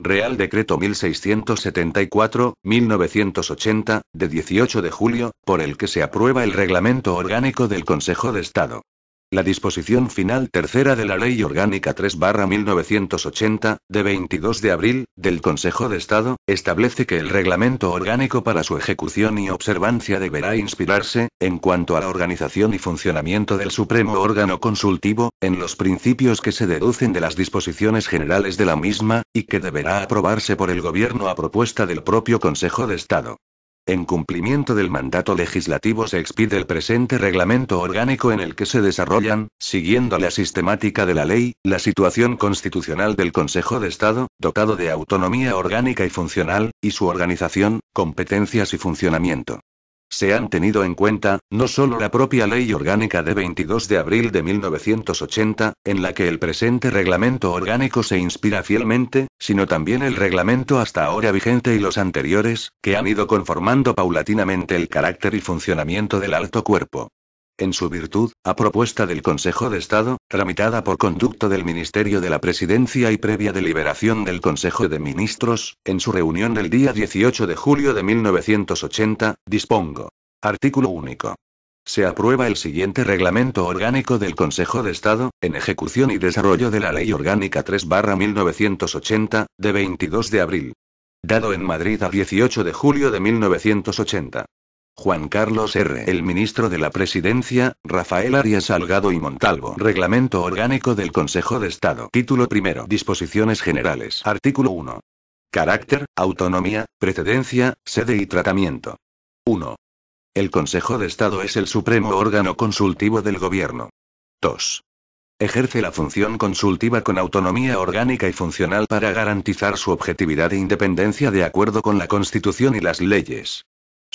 Real Decreto 1674/1980, de 18 de julio, por el que se aprueba el Reglamento Orgánico del Consejo de Estado. La disposición final tercera de la Ley Orgánica 3/1980, de 22 de abril, del Consejo de Estado, establece que el reglamento orgánico para su ejecución y observancia deberá inspirarse, en cuanto a la organización y funcionamiento del supremo órgano consultivo, en los principios que se deducen de las disposiciones generales de la misma, y que deberá aprobarse por el Gobierno a propuesta del propio Consejo de Estado. En cumplimiento del mandato legislativo se expide el presente reglamento orgánico en el que se desarrollan, siguiendo la sistemática de la ley, la situación constitucional del Consejo de Estado, dotado de autonomía orgánica y funcional, y su organización, competencias y funcionamiento. Se han tenido en cuenta, no solo la propia Ley Orgánica de 22 de abril de 1980, en la que el presente reglamento orgánico se inspira fielmente, sino también el reglamento hasta ahora vigente y los anteriores, que han ido conformando paulatinamente el carácter y funcionamiento del alto cuerpo. En su virtud, a propuesta del Consejo de Estado, tramitada por conducto del Ministerio de la Presidencia y previa deliberación del Consejo de Ministros, en su reunión del día 18 de julio de 1980, dispongo. Artículo único. Se aprueba el siguiente reglamento orgánico del Consejo de Estado, en ejecución y desarrollo de la Ley Orgánica 3/1980, de 22 de abril. Dado en Madrid a 18 de julio de 1980. Juan Carlos R. El ministro de la Presidencia, Rafael Arias Salgado y Montalvo. Reglamento Orgánico del Consejo de Estado. Título primero. Disposiciones Generales. Artículo 1. Carácter, autonomía, precedencia, sede y tratamiento. 1. El Consejo de Estado es el supremo órgano consultivo del Gobierno. 2. Ejerce la función consultiva con autonomía orgánica y funcional para garantizar su objetividad e independencia de acuerdo con la Constitución y las leyes.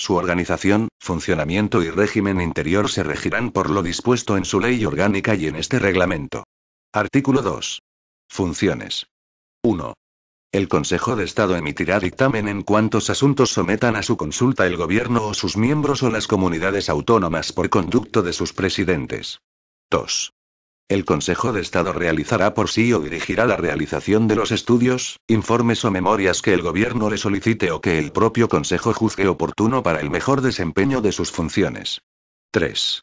Su organización, funcionamiento y régimen interior se regirán por lo dispuesto en su ley orgánica y en este reglamento. Artículo 2. Funciones. 1. El Consejo de Estado emitirá dictamen en cuantos asuntos sometan a su consulta el Gobierno o sus miembros o las comunidades autónomas por conducto de sus presidentes. 2. El Consejo de Estado realizará por sí o dirigirá la realización de los estudios, informes o memorias que el Gobierno le solicite o que el propio Consejo juzgue oportuno para el mejor desempeño de sus funciones. 3.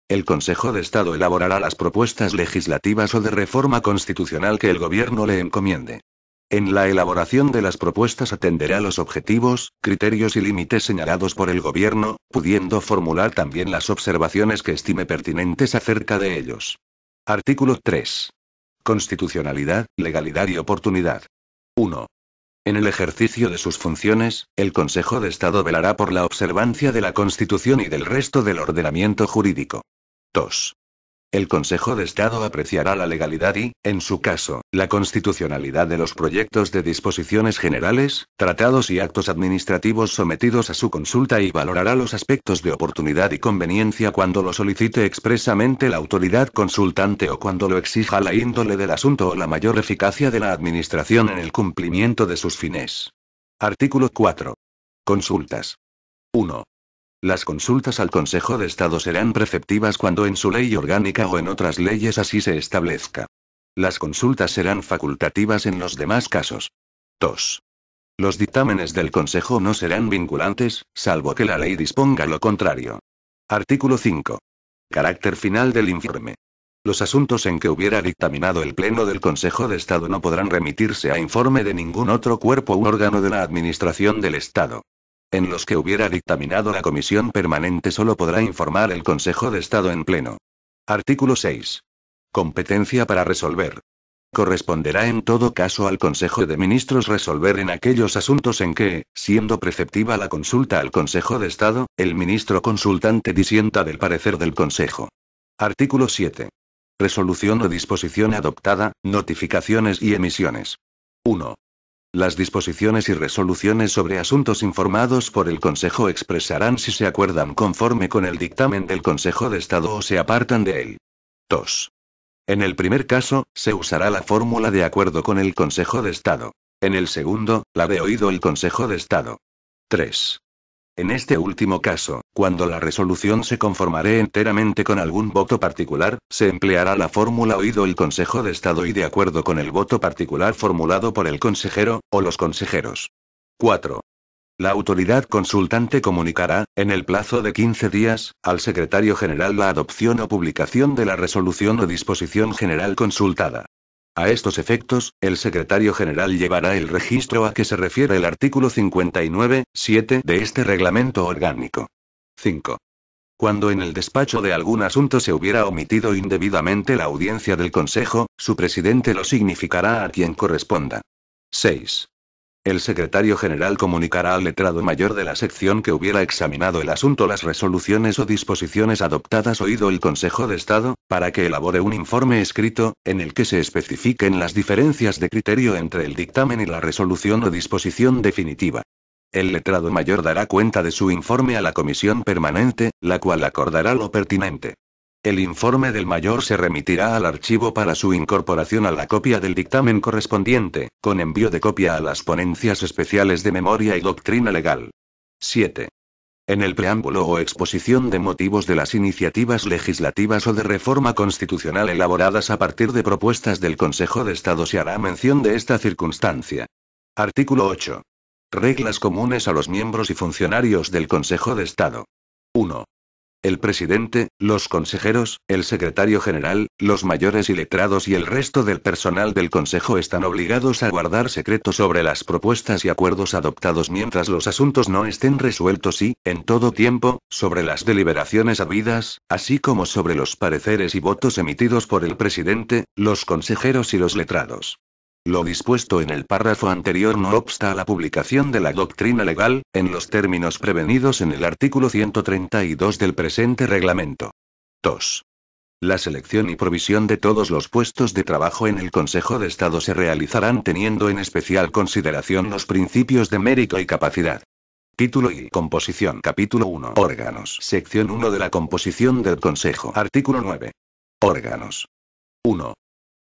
El Consejo de Estado elaborará las propuestas legislativas o de reforma constitucional que el Gobierno le encomiende. En la elaboración de las propuestas atenderá los objetivos, criterios y límites señalados por el Gobierno, pudiendo formular también las observaciones que estime pertinentes acerca de ellos. Artículo 3. Constitucionalidad, legalidad y oportunidad. 1. En el ejercicio de sus funciones, el Consejo de Estado velará por la observancia de la Constitución y del resto del ordenamiento jurídico. 2. El Consejo de Estado apreciará la legalidad y, en su caso, la constitucionalidad de los proyectos de disposiciones generales, tratados y actos administrativos sometidos a su consulta y valorará los aspectos de oportunidad y conveniencia cuando lo solicite expresamente la autoridad consultante o cuando lo exija la índole del asunto o la mayor eficacia de la administración en el cumplimiento de sus fines. Artículo 4. Consultas. 1. Las consultas al Consejo de Estado serán preceptivas cuando en su ley orgánica o en otras leyes así se establezca. Las consultas serán facultativas en los demás casos. 2. Los dictámenes del Consejo no serán vinculantes, salvo que la ley disponga lo contrario. Artículo 5. Carácter final del informe. Los asuntos en que hubiera dictaminado el Pleno del Consejo de Estado no podrán remitirse a informe de ningún otro cuerpo u órgano de la Administración del Estado. En los que hubiera dictaminado la Comisión Permanente solo podrá informar el Consejo de Estado en pleno. Artículo 6. Competencia para resolver. Corresponderá en todo caso al Consejo de Ministros resolver en aquellos asuntos en que, siendo preceptiva la consulta al Consejo de Estado, el ministro consultante disienta del parecer del Consejo. Artículo 7. Resolución o disposición adoptada, notificaciones y emisiones. 1. Las disposiciones y resoluciones sobre asuntos informados por el Consejo expresarán si se acuerdan conforme con el dictamen del Consejo de Estado o se apartan de él. 2. En el primer caso, se usará la fórmula de acuerdo con el Consejo de Estado. En el segundo, la de oído el Consejo de Estado. 3. En este último caso, cuando la resolución se conformare enteramente con algún voto particular, se empleará la fórmula oído el Consejo de Estado y de acuerdo con el voto particular formulado por el consejero, o los consejeros. 4. La autoridad consultante comunicará, en el plazo de 15 días, al secretario general la adopción o publicación de la resolución o disposición general consultada. A estos efectos, el secretario general llevará el registro a que se refiere el artículo 59.7 de este reglamento orgánico. 5. Cuando en el despacho de algún asunto se hubiera omitido indebidamente la audiencia del Consejo, su presidente lo significará a quien corresponda. 6. El secretario general comunicará al letrado mayor de la sección que hubiera examinado el asunto las resoluciones o disposiciones adoptadas oído el Consejo de Estado, para que elabore un informe escrito, en el que se especifiquen las diferencias de criterio entre el dictamen y la resolución o disposición definitiva. El letrado mayor dará cuenta de su informe a la comisión permanente, la cual acordará lo pertinente. El informe del mayor se remitirá al archivo para su incorporación a la copia del dictamen correspondiente, con envío de copia a las ponencias especiales de memoria y doctrina legal. 7. En el preámbulo o exposición de motivos de las iniciativas legislativas o de reforma constitucional elaboradas a partir de propuestas del Consejo de Estado se hará mención de esta circunstancia. Artículo 8. Reglas comunes a los miembros y funcionarios del Consejo de Estado. 1. El presidente, los consejeros, el secretario general, los mayores y letrados y el resto del personal del Consejo están obligados a guardar secreto sobre las propuestas y acuerdos adoptados mientras los asuntos no estén resueltos y, en todo tiempo, sobre las deliberaciones habidas, así como sobre los pareceres y votos emitidos por el presidente, los consejeros y los letrados. Lo dispuesto en el párrafo anterior no obsta a la publicación de la doctrina legal, en los términos prevenidos en el artículo 132 del presente reglamento. 2. La selección y provisión de todos los puestos de trabajo en el Consejo de Estado se realizarán teniendo en especial consideración los principios de mérito y capacidad. Título y composición. Capítulo 1. Órganos. Sección 1 de la composición del Consejo. Artículo 9. Órganos. 1.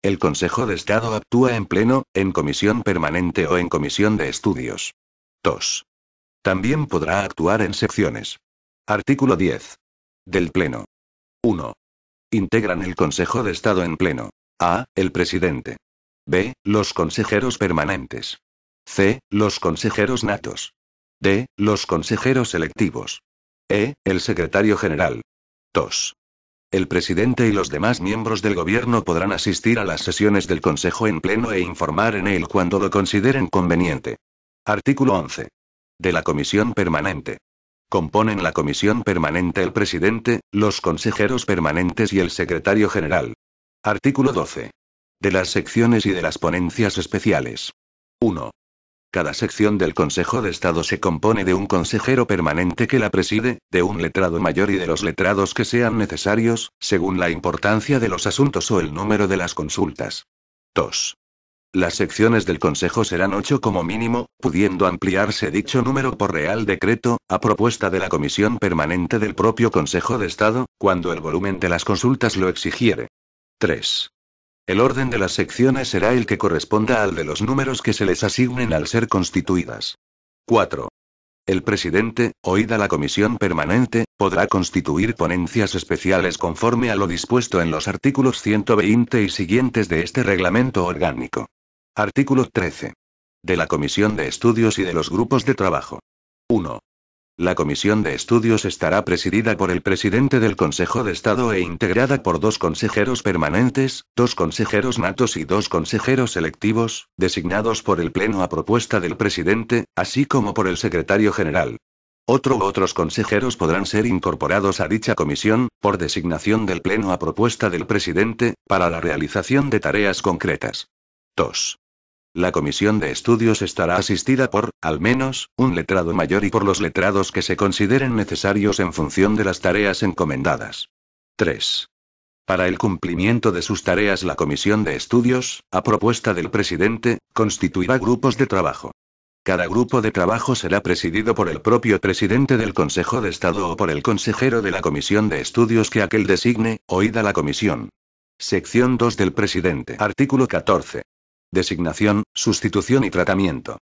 El Consejo de Estado actúa en pleno, en comisión permanente o en comisión de estudios. 2. También podrá actuar en secciones. Artículo 10. Del Pleno. 1. Integran el Consejo de Estado en pleno. A. El presidente. B. Los consejeros permanentes. C. Los consejeros natos. D. Los consejeros electivos. E. El secretario general. 2. El presidente y los demás miembros del gobierno podrán asistir a las sesiones del Consejo en pleno e informar en él cuando lo consideren conveniente. Artículo 11. De la Comisión Permanente. Componen la Comisión Permanente el presidente, los consejeros permanentes y el secretario general. Artículo 12. De las secciones y de las ponencias especiales. 1. Cada sección del Consejo de Estado se compone de un consejero permanente que la preside, de un letrado mayor y de los letrados que sean necesarios, según la importancia de los asuntos o el número de las consultas. 2. Las secciones del Consejo serán 8 como mínimo, pudiendo ampliarse dicho número por real decreto, a propuesta de la Comisión Permanente del propio Consejo de Estado, cuando el volumen de las consultas lo exigiere. 3. El orden de las secciones será el que corresponda al de los números que se les asignen al ser constituidas. 4. El presidente, oída la comisión permanente, podrá constituir ponencias especiales conforme a lo dispuesto en los artículos 120 y siguientes de este reglamento orgánico. Artículo 13. De la Comisión de Estudios y de los grupos de trabajo. 1. La Comisión de Estudios estará presidida por el presidente del Consejo de Estado e integrada por 2 consejeros permanentes, 2 consejeros natos y 2 consejeros electivos, designados por el Pleno a propuesta del presidente, así como por el secretario general. Otros consejeros podrán ser incorporados a dicha comisión, por designación del Pleno a propuesta del presidente, para la realización de tareas concretas. 2. La Comisión de Estudios estará asistida por, al menos, un letrado mayor y por los letrados que se consideren necesarios en función de las tareas encomendadas. 3. Para el cumplimiento de sus tareas la Comisión de Estudios, a propuesta del presidente, constituirá grupos de trabajo. Cada grupo de trabajo será presidido por el propio presidente del Consejo de Estado o por el consejero de la Comisión de Estudios que aquel designe, oída la comisión. Sección 2 del presidente. Artículo 14. Designación, sustitución y tratamiento.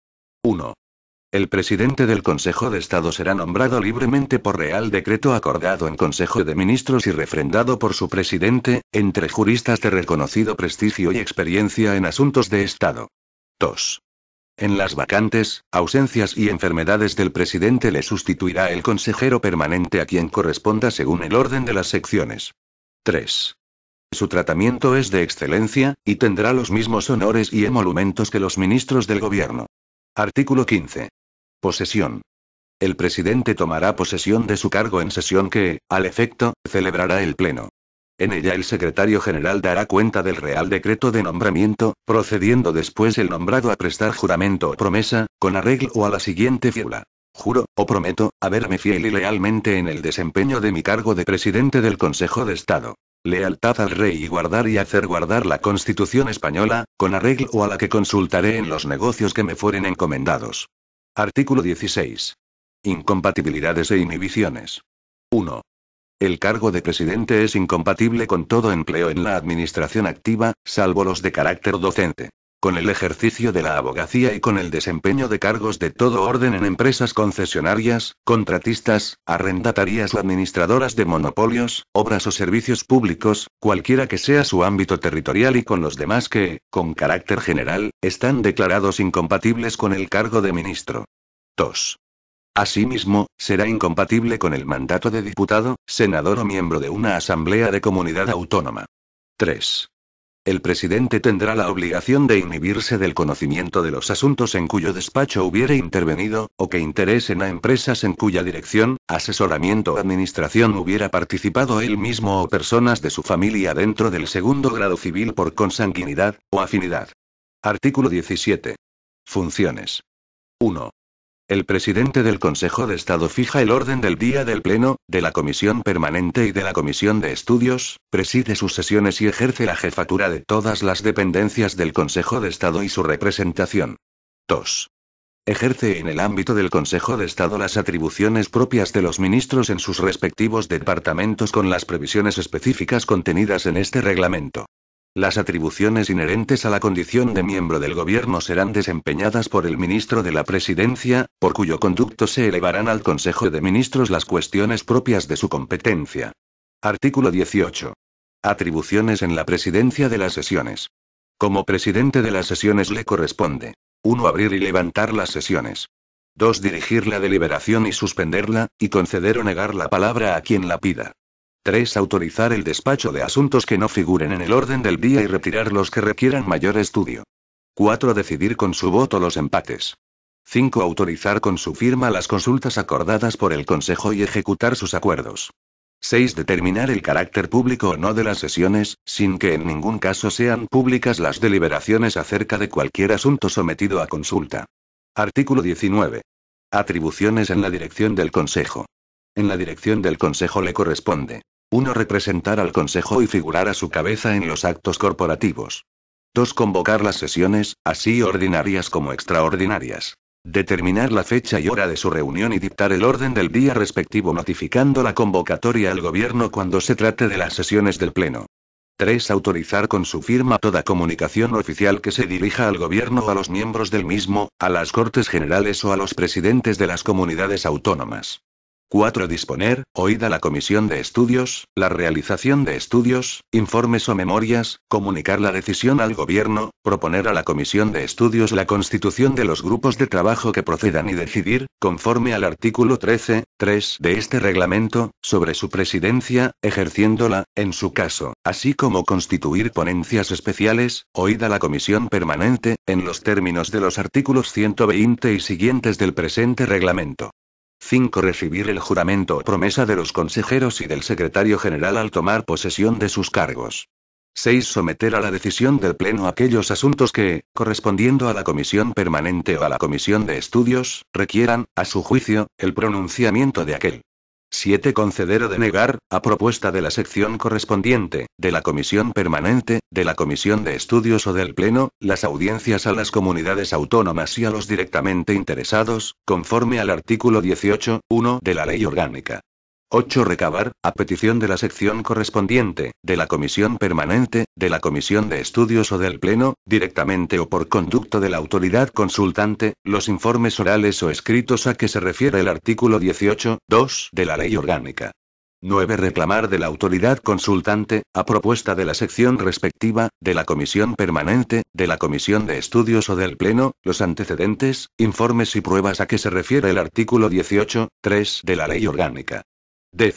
1. El presidente del Consejo de Estado será nombrado libremente por Real Decreto acordado en Consejo de Ministros y refrendado por su presidente, entre juristas de reconocido prestigio y experiencia en asuntos de Estado. 2. En las vacantes, ausencias y enfermedades del presidente le sustituirá el consejero permanente a quien corresponda según el orden de las secciones. 3. Su tratamiento es de excelencia, y tendrá los mismos honores y emolumentos que los ministros del gobierno. Artículo 15. Posesión. El presidente tomará posesión de su cargo en sesión que, al efecto, celebrará el Pleno. En ella el secretario general dará cuenta del Real Decreto de nombramiento, procediendo después el nombrado a prestar juramento o promesa, con arreglo a la siguiente figura. Juro, o prometo, haberme fiel y lealmente en el desempeño de mi cargo de presidente del Consejo de Estado. Lealtad al rey y guardar y hacer guardar la Constitución española, con arreglo a la que consultaré en los negocios que me fueren encomendados. Artículo 16. Incompatibilidades e inhibiciones. 1. El cargo de presidente es incompatible con todo empleo en la administración activa, salvo los de carácter docente, con el ejercicio de la abogacía y con el desempeño de cargos de todo orden en empresas concesionarias, contratistas, arrendatarias o administradoras de monopolios, obras o servicios públicos, cualquiera que sea su ámbito territorial y con los demás que, con carácter general, están declarados incompatibles con el cargo de ministro. 2. Asimismo, será incompatible con el mandato de diputado, senador o miembro de una asamblea de comunidad autónoma. 3. El presidente tendrá la obligación de inhibirse del conocimiento de los asuntos en cuyo despacho hubiere intervenido, o que interesen a empresas en cuya dirección, asesoramiento o administración hubiera participado él mismo o personas de su familia dentro del segundo grado civil por consanguinidad, o afinidad. Artículo 17. Funciones. 1. El presidente del Consejo de Estado fija el orden del día del Pleno, de la Comisión Permanente y de la Comisión de Estudios, preside sus sesiones y ejerce la jefatura de todas las dependencias del Consejo de Estado y su representación. 2. Ejerce en el ámbito del Consejo de Estado las atribuciones propias de los ministros en sus respectivos departamentos con las previsiones específicas contenidas en este reglamento. Las atribuciones inherentes a la condición de miembro del gobierno serán desempeñadas por el ministro de la Presidencia, por cuyo conducto se elevarán al Consejo de Ministros las cuestiones propias de su competencia. Artículo 18. Atribuciones en la presidencia de las sesiones. Como presidente de las sesiones le corresponde: 1. Abrir y levantar las sesiones. 2. Dirigir la deliberación y suspenderla, y conceder o negar la palabra a quien la pida. 3. Autorizar el despacho de asuntos que no figuren en el orden del día y retirar los que requieran mayor estudio. 4. Decidir con su voto los empates. 5. Autorizar con su firma las consultas acordadas por el Consejo y ejecutar sus acuerdos. 6. Determinar el carácter público o no de las sesiones, sin que en ningún caso sean públicas las deliberaciones acerca de cualquier asunto sometido a consulta. Artículo 19. Atribuciones en la dirección del Consejo. En la dirección del Consejo le corresponde: 1. Representar al Consejo y figurar a su cabeza en los actos corporativos. 2. Convocar las sesiones, así ordinarias como extraordinarias. Determinar la fecha y hora de su reunión y dictar el orden del día respectivo notificando la convocatoria al Gobierno cuando se trate de las sesiones del Pleno. 3. Autorizar con su firma toda comunicación oficial que se dirija al Gobierno o a los miembros del mismo, a las Cortes Generales o a los presidentes de las comunidades autónomas. 4. Disponer, oída la Comisión de Estudios, la realización de estudios, informes o memorias, comunicar la decisión al Gobierno, proponer a la Comisión de Estudios la constitución de los grupos de trabajo que procedan y decidir, conforme al artículo 13.3 de este reglamento, sobre su presidencia, ejerciéndola, en su caso, así como constituir ponencias especiales, oída la Comisión Permanente, en los términos de los artículos 120 y siguientes del presente reglamento. 5. Recibir el juramento o promesa de los consejeros y del secretario general al tomar posesión de sus cargos. 6. Someter a la decisión del Pleno aquellos asuntos que, correspondiendo a la Comisión Permanente o a la Comisión de Estudios, requieran, a su juicio, el pronunciamiento de aquel. 7. Conceder o denegar, a propuesta de la sección correspondiente, de la Comisión Permanente, de la Comisión de Estudios o del Pleno, las audiencias a las comunidades autónomas y a los directamente interesados, conforme al artículo 18.1 de la Ley Orgánica. 8. Recabar, a petición de la sección correspondiente, de la comisión permanente, de la comisión de estudios o del pleno, directamente o por conducto de la autoridad consultante, los informes orales o escritos a que se refiere el artículo 18.2 de la Ley Orgánica. 9. Reclamar de la autoridad consultante, a propuesta de la sección respectiva, de la comisión permanente, de la comisión de estudios o del pleno, los antecedentes, informes y pruebas a que se refiere el artículo 18.3 de la Ley Orgánica. 10.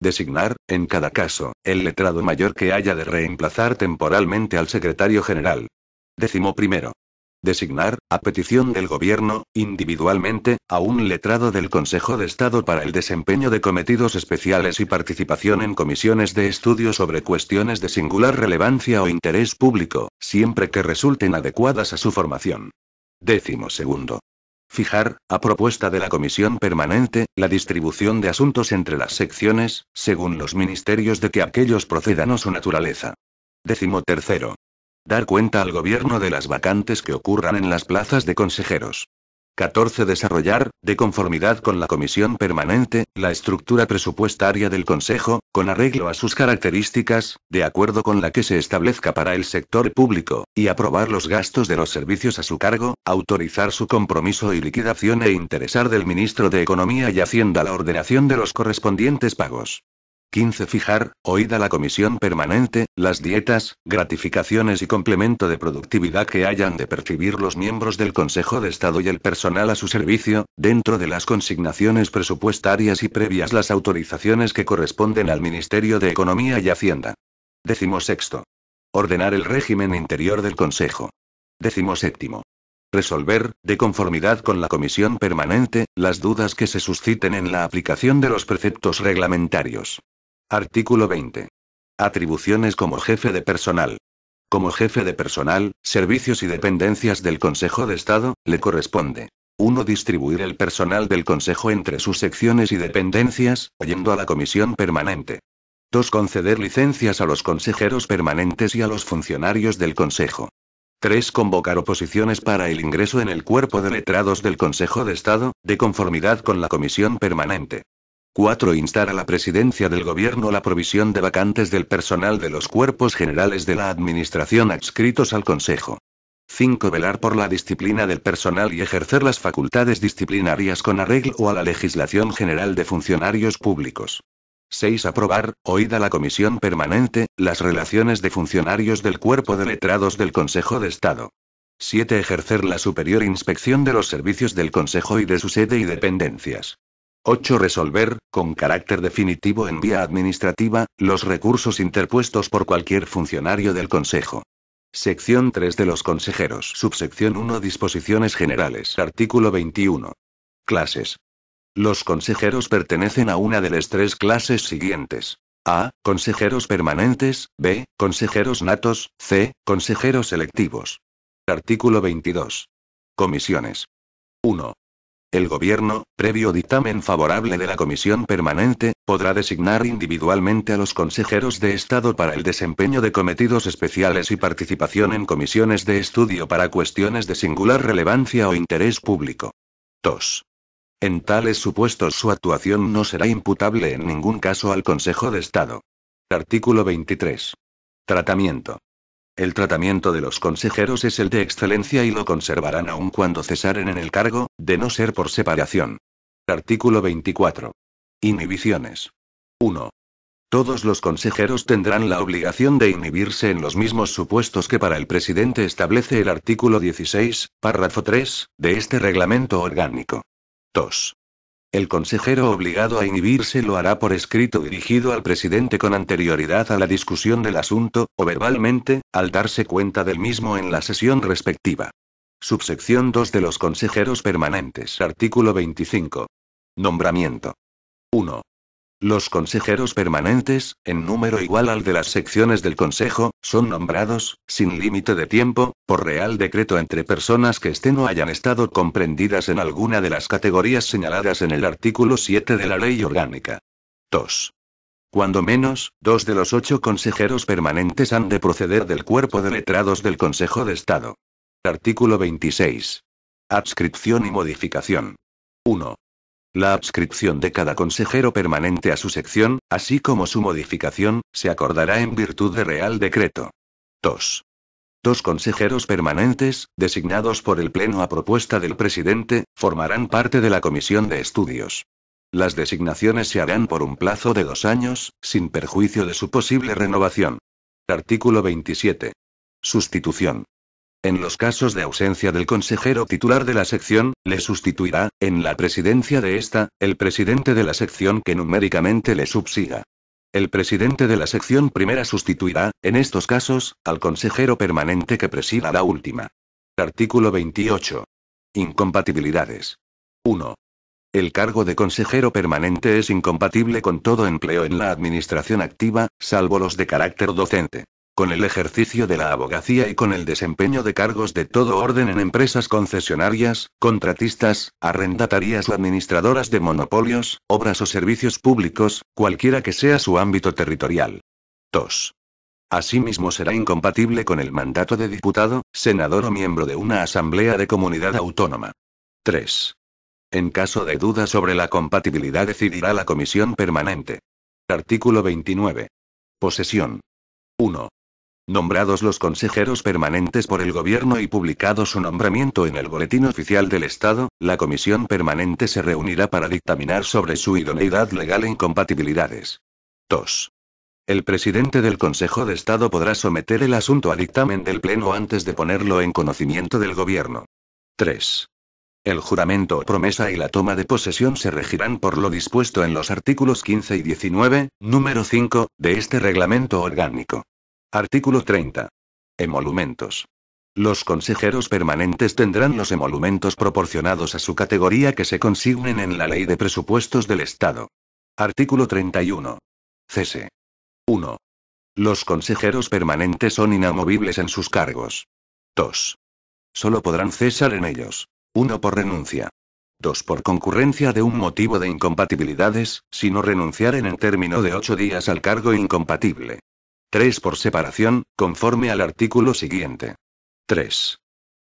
Designar, en cada caso, el letrado mayor que haya de reemplazar temporalmente al secretario general. 11. Designar, a petición del Gobierno, individualmente, a un letrado del Consejo de Estado para el desempeño de cometidos especiales y participación en comisiones de estudio sobre cuestiones de singular relevancia o interés público, siempre que resulten adecuadas a su formación. 12. Fijar, a propuesta de la Comisión Permanente, la distribución de asuntos entre las secciones, según los ministerios de que aquellos procedan o su naturaleza. 13. Dar cuenta al Gobierno de las vacantes que ocurran en las plazas de consejeros. 14. Desarrollar, de conformidad con la Comisión Permanente, la estructura presupuestaria del Consejo, con arreglo a sus características, de acuerdo con la que se establezca para el sector público, y aprobar los gastos de los servicios a su cargo, autorizar su compromiso y liquidación e interesar del Ministro de Economía y Hacienda la ordenación de los correspondientes pagos. 15. Fijar, oída la Comisión Permanente, las dietas, gratificaciones y complemento de productividad que hayan de percibir los miembros del Consejo de Estado y el personal a su servicio, dentro de las consignaciones presupuestarias y previas las autorizaciones que corresponden al Ministerio de Economía y Hacienda. 16. Ordenar el régimen interior del Consejo. 17. Resolver, de conformidad con la Comisión Permanente, las dudas que se susciten en la aplicación de los preceptos reglamentarios. Artículo 20. Atribuciones como jefe de personal. Como jefe de personal, servicios y dependencias del Consejo de Estado, le corresponde: 1. Distribuir el personal del Consejo entre sus secciones y dependencias, oyendo a la Comisión Permanente. 2. Conceder licencias a los consejeros permanentes y a los funcionarios del Consejo. 3. Convocar oposiciones para el ingreso en el cuerpo de letrados del Consejo de Estado, de conformidad con la Comisión Permanente. 4. Instar a la Presidencia del Gobierno la provisión de vacantes del personal de los cuerpos generales de la Administración adscritos al Consejo. 5. Velar por la disciplina del personal y ejercer las facultades disciplinarias con arreglo a la legislación general de funcionarios públicos. 6. Aprobar, oída la Comisión Permanente, las relaciones de funcionarios del cuerpo de letrados del Consejo de Estado. 7. Ejercer la superior inspección de los servicios del Consejo y de su sede y dependencias. 8. Resolver, con carácter definitivo en vía administrativa, los recursos interpuestos por cualquier funcionario del Consejo. Sección 3 de los consejeros. Subsección 1. Disposiciones generales. Artículo 21. Clases. Los consejeros pertenecen a una de las tres clases siguientes. A. Consejeros permanentes. B. Consejeros natos. C. Consejeros electivos. Artículo 22. Comisiones. 1. El Gobierno, previo dictamen favorable de la Comisión Permanente, podrá designar individualmente a los consejeros de Estado para el desempeño de cometidos especiales y participación en comisiones de estudio para cuestiones de singular relevancia o interés público. 2. En tales supuestos su actuación no será imputable en ningún caso al Consejo de Estado. Artículo 23. Tratamiento. El tratamiento de los consejeros es el de excelencia y lo conservarán aun cuando cesaren en el cargo, de no ser por separación. Artículo 24. Inhibiciones. 1. Todos los consejeros tendrán la obligación de inhibirse en los mismos supuestos que para el presidente establece el artículo 16, párrafo 3, de este reglamento orgánico. 2. El consejero obligado a inhibirse lo hará por escrito dirigido al presidente con anterioridad a la discusión del asunto, o verbalmente, al darse cuenta del mismo en la sesión respectiva. Subsección 2 de los consejeros permanentes. Artículo 25. Nombramiento. 1. Los consejeros permanentes, en número igual al de las secciones del Consejo, son nombrados, sin límite de tiempo, por real decreto entre personas que estén o hayan estado comprendidas en alguna de las categorías señaladas en el artículo 7 de la Ley Orgánica. 2. Cuando menos, 2 de los 8 consejeros permanentes han de proceder del cuerpo de letrados del Consejo de Estado. Artículo 26. Adscripción y modificación. 1. La adscripción de cada consejero permanente a su sección, así como su modificación, se acordará en virtud de Real Decreto. 2. Dos consejeros permanentes, designados por el Pleno a propuesta del presidente, formarán parte de la comisión de estudios. Las designaciones se harán por un plazo de 2 años, sin perjuicio de su posible renovación. Artículo 27. Sustitución. En los casos de ausencia del consejero titular de la sección, le sustituirá, en la presidencia de esta, el presidente de la sección que numéricamente le subsiga. El presidente de la sección primera sustituirá, en estos casos, al consejero permanente que presida la última. Artículo 28. Incompatibilidades. 1. El cargo de consejero permanente es incompatible con todo empleo en la administración activa, salvo los de carácter docente, con el ejercicio de la abogacía y con el desempeño de cargos de todo orden en empresas concesionarias, contratistas, arrendatarias o administradoras de monopolios, obras o servicios públicos, cualquiera que sea su ámbito territorial. 2. Asimismo será incompatible con el mandato de diputado, senador o miembro de una asamblea de comunidad autónoma. 3. En caso de duda sobre la compatibilidad decidirá la comisión permanente. Artículo 29. Posesión. 1. Nombrados los consejeros permanentes por el Gobierno y publicado su nombramiento en el Boletín Oficial del Estado, la comisión permanente se reunirá para dictaminar sobre su idoneidad legal e incompatibilidades. 2. El presidente del Consejo de Estado podrá someter el asunto a dictamen del Pleno antes de ponerlo en conocimiento del Gobierno. 3. El juramento o promesa y la toma de posesión se regirán por lo dispuesto en los artículos 15 y 19, número 5, de este reglamento orgánico. Artículo 30. Emolumentos. Los consejeros permanentes tendrán los emolumentos proporcionados a su categoría que se consignen en la Ley de Presupuestos del Estado. Artículo 31. Cese. 1. Los consejeros permanentes son inamovibles en sus cargos. 2. Solo podrán cesar en ellos. 1 por renuncia. 2 por concurrencia de un motivo de incompatibilidades, si no renunciaren en término de 8 días al cargo incompatible. 3 por separación, conforme al artículo siguiente. 3.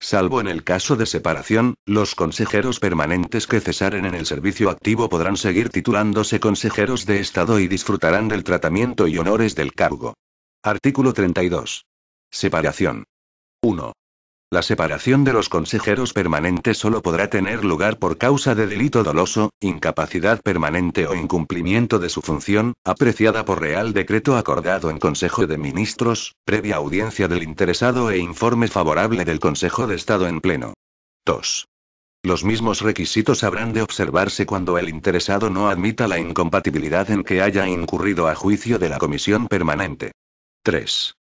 Salvo en el caso de separación, los consejeros permanentes que cesaren en el servicio activo podrán seguir titulándose consejeros de Estado y disfrutarán del tratamiento y honores del cargo. Artículo 32. Separación. 1. La separación de los consejeros permanentes solo podrá tener lugar por causa de delito doloso, incapacidad permanente o incumplimiento de su función, apreciada por Real Decreto acordado en Consejo de Ministros, previa audiencia del interesado e informe favorable del Consejo de Estado en pleno. 2. Los mismos requisitos habrán de observarse cuando el interesado no admita la incompatibilidad en que haya incurrido a juicio de la comisión permanente. 3.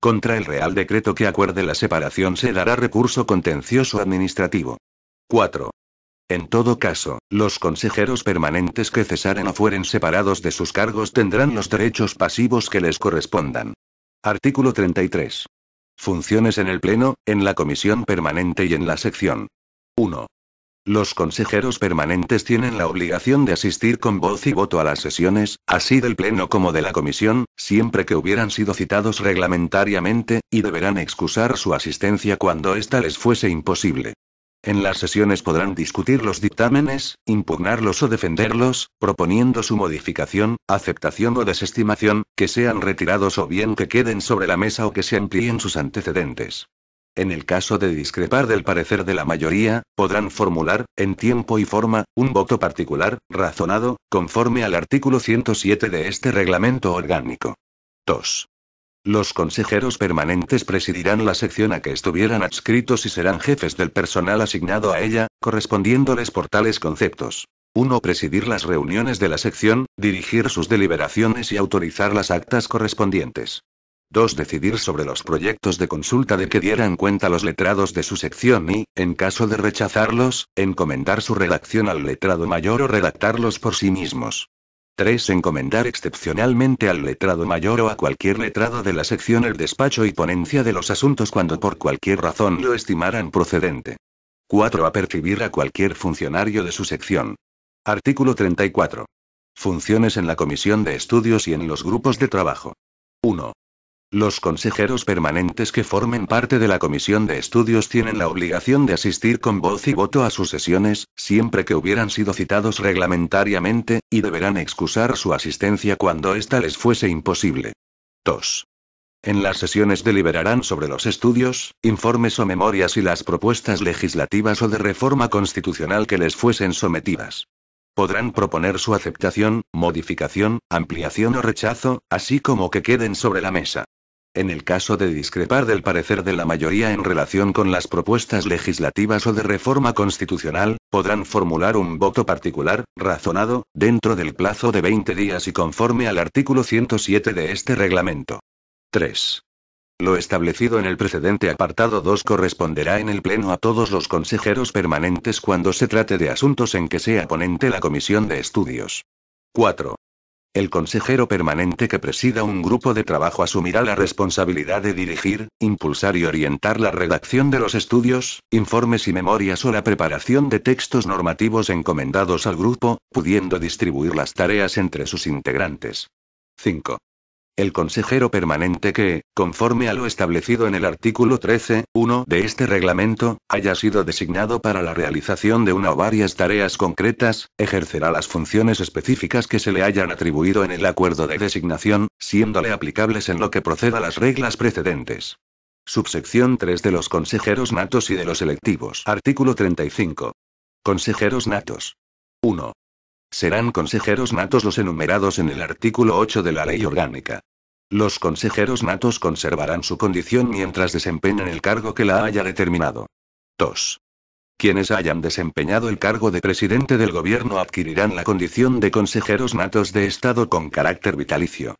Contra el Real Decreto que acuerde la separación se dará recurso contencioso administrativo. 4. En todo caso, los consejeros permanentes que cesaren o fueren separados de sus cargos tendrán los derechos pasivos que les correspondan. Artículo 33. Funciones en el Pleno, en la comisión permanente y en la sección. 1. Los consejeros permanentes tienen la obligación de asistir con voz y voto a las sesiones, así del Pleno como de la comisión, siempre que hubieran sido citados reglamentariamente, y deberán excusar su asistencia cuando ésta les fuese imposible. En las sesiones podrán discutir los dictámenes, impugnarlos o defenderlos, proponiendo su modificación, aceptación o desestimación, que sean retirados o bien que queden sobre la mesa o que se amplíen sus antecedentes. En el caso de discrepar del parecer de la mayoría, podrán formular, en tiempo y forma, un voto particular, razonado, conforme al artículo 107 de este reglamento orgánico. 2. Los consejeros permanentes presidirán la sección a que estuvieran adscritos y serán jefes del personal asignado a ella, correspondiéndoles por tales conceptos. 1. Presidir las reuniones de la sección, dirigir sus deliberaciones y autorizar las actas correspondientes. 2. Decidir sobre los proyectos de consulta de que dieran cuenta los letrados de su sección y, en caso de rechazarlos, encomendar su redacción al letrado mayor o redactarlos por sí mismos. 3. Encomendar excepcionalmente al letrado mayor o a cualquier letrado de la sección el despacho y ponencia de los asuntos cuando por cualquier razón lo estimaran procedente. 4. Apercibir a cualquier funcionario de su sección. Artículo 34. Funciones en la comisión de estudios y en los grupos de trabajo. 1. Los consejeros permanentes que formen parte de la comisión de estudios tienen la obligación de asistir con voz y voto a sus sesiones, siempre que hubieran sido citados reglamentariamente, y deberán excusar su asistencia cuando ésta les fuese imposible. 2. En las sesiones deliberarán sobre los estudios, informes o memorias y las propuestas legislativas o de reforma constitucional que les fuesen sometidas. Podrán proponer su aceptación, modificación, ampliación o rechazo, así como que queden sobre la mesa. En el caso de discrepar del parecer de la mayoría en relación con las propuestas legislativas o de reforma constitucional, podrán formular un voto particular, razonado, dentro del plazo de 20 días y conforme al artículo 107 de este reglamento. 3. Lo establecido en el precedente apartado 2 corresponderá en el Pleno a todos los consejeros permanentes cuando se trate de asuntos en que sea ponente la comisión de estudios. 4. El consejero permanente que presida un grupo de trabajo asumirá la responsabilidad de dirigir, impulsar y orientar la redacción de los estudios, informes y memorias o la preparación de textos normativos encomendados al grupo, pudiendo distribuir las tareas entre sus integrantes. 5. El consejero permanente que, conforme a lo establecido en el artículo 13.1 de este reglamento, haya sido designado para la realización de una o varias tareas concretas, ejercerá las funciones específicas que se le hayan atribuido en el acuerdo de designación, siéndole aplicables en lo que proceda las reglas precedentes. Subsección 3 de los consejeros natos y de los electivos. Artículo 35. Consejeros natos. 1. Serán consejeros natos los enumerados en el artículo 8 de la Ley Orgánica. Los consejeros natos conservarán su condición mientras desempeñen el cargo que la haya determinado. 2. Quienes hayan desempeñado el cargo de presidente del gobierno adquirirán la condición de consejeros natos de Estado con carácter vitalicio.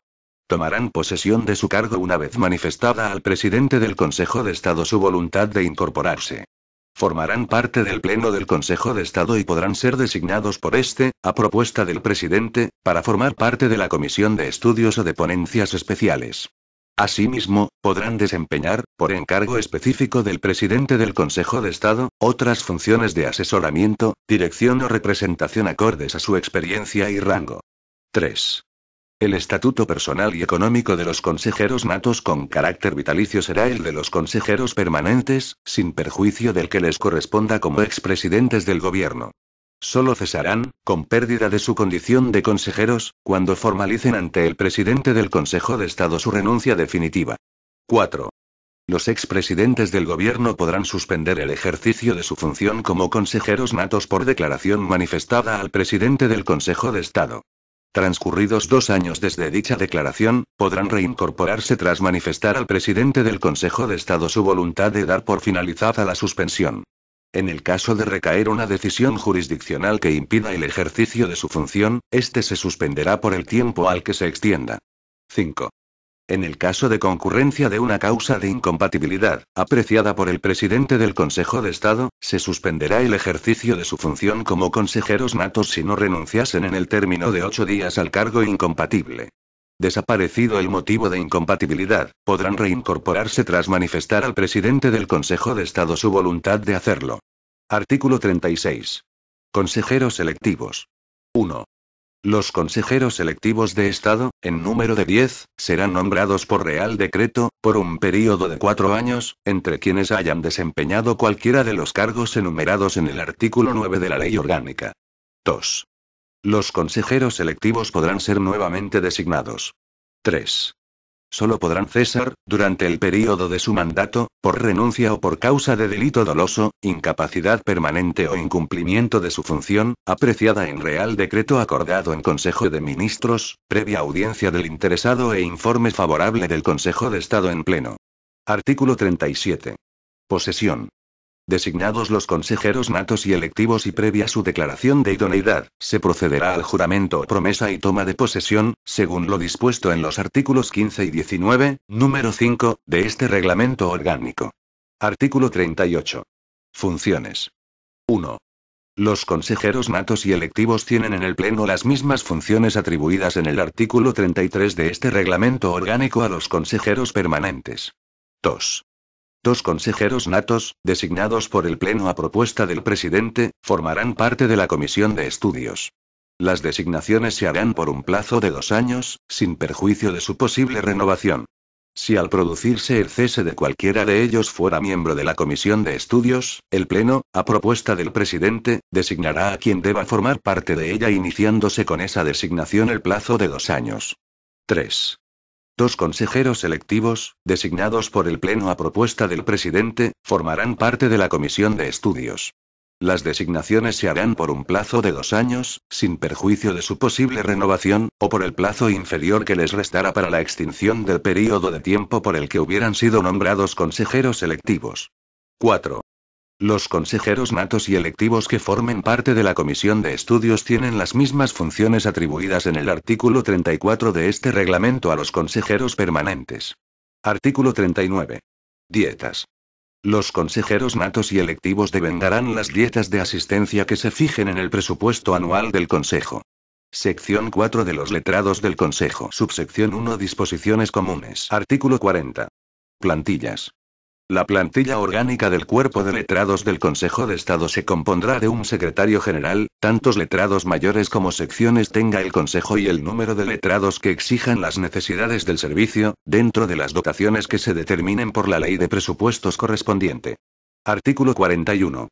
Tomarán posesión de su cargo una vez manifestada al presidente del Consejo de Estado su voluntad de incorporarse. Formarán parte del Pleno del Consejo de Estado y podrán ser designados por este, a propuesta del presidente, para formar parte de la comisión de estudios o de ponencias especiales. Asimismo, podrán desempeñar, por encargo específico del presidente del Consejo de Estado, otras funciones de asesoramiento, dirección o representación acordes a su experiencia y rango. 3. El estatuto personal y económico de los consejeros natos con carácter vitalicio será el de los consejeros permanentes, sin perjuicio del que les corresponda como expresidentes del gobierno. Solo cesarán, con pérdida de su condición de consejeros, cuando formalicen ante el presidente del Consejo de Estado su renuncia definitiva. 4. Los expresidentes del gobierno podrán suspender el ejercicio de su función como consejeros natos por declaración manifestada al presidente del Consejo de Estado. Transcurridos 2 años desde dicha declaración, podrán reincorporarse tras manifestar al presidente del Consejo de Estado su voluntad de dar por finalizada la suspensión. En el caso de recaer una decisión jurisdiccional que impida el ejercicio de su función, este se suspenderá por el tiempo al que se extienda. 5. En el caso de concurrencia de una causa de incompatibilidad, apreciada por el presidente del Consejo de Estado, se suspenderá el ejercicio de su función como consejeros natos si no renunciasen en el término de 8 días al cargo incompatible. Desaparecido el motivo de incompatibilidad, podrán reincorporarse tras manifestar al presidente del Consejo de Estado su voluntad de hacerlo. Artículo 36. Consejeros selectivos. 1. Los consejeros selectivos de Estado, en número de 10, serán nombrados por Real Decreto, por un período de 4 años, entre quienes hayan desempeñado cualquiera de los cargos enumerados en el artículo 9 de la Ley Orgánica. 2. Los consejeros selectivos podrán ser nuevamente designados. 3. Solo podrán cesar, durante el período de su mandato, por renuncia o por causa de delito doloso, incapacidad permanente o incumplimiento de su función, apreciada en Real Decreto acordado en Consejo de Ministros, previa audiencia del interesado e informe favorable del Consejo de Estado en pleno. Artículo 37. Posesión. Designados los consejeros natos y electivos y previa su declaración de idoneidad, se procederá al juramento o promesa y toma de posesión, según lo dispuesto en los artículos 15 y 19, número 5, de este reglamento orgánico. Artículo 38. Funciones. 1. Los consejeros natos y electivos tienen en el Pleno las mismas funciones atribuidas en el artículo 33 de este reglamento orgánico a los consejeros permanentes. 2. Dos consejeros natos, designados por el Pleno a propuesta del presidente, formarán parte de la comisión de estudios. Las designaciones se harán por un plazo de 2 años, sin perjuicio de su posible renovación. Si al producirse el cese de cualquiera de ellos fuera miembro de la comisión de estudios, el Pleno, a propuesta del presidente, designará a quien deba formar parte de ella iniciándose con esa designación el plazo de 2 años. 3. 2 consejeros electivos, designados por el Pleno a propuesta del presidente, formarán parte de la comisión de estudios. Las designaciones se harán por un plazo de 2 años, sin perjuicio de su posible renovación, o por el plazo inferior que les restará para la extinción del período de tiempo por el que hubieran sido nombrados consejeros electivos. 4. Los consejeros natos y electivos que formen parte de la comisión de estudios tienen las mismas funciones atribuidas en el artículo 34 de este reglamento a los consejeros permanentes. Artículo 39. Dietas. Los consejeros natos y electivos devengarán las dietas de asistencia que se fijen en el presupuesto anual del Consejo. Sección 4 de los letrados del Consejo. Subsección 1. Disposiciones comunes. Artículo 40. Plantillas. La plantilla orgánica del Cuerpo de Letrados del Consejo de Estado se compondrá de un secretario general, tantos letrados mayores como secciones tenga el Consejo y el número de letrados que exijan las necesidades del servicio, dentro de las dotaciones que se determinen por la ley de presupuestos correspondiente. Artículo 41.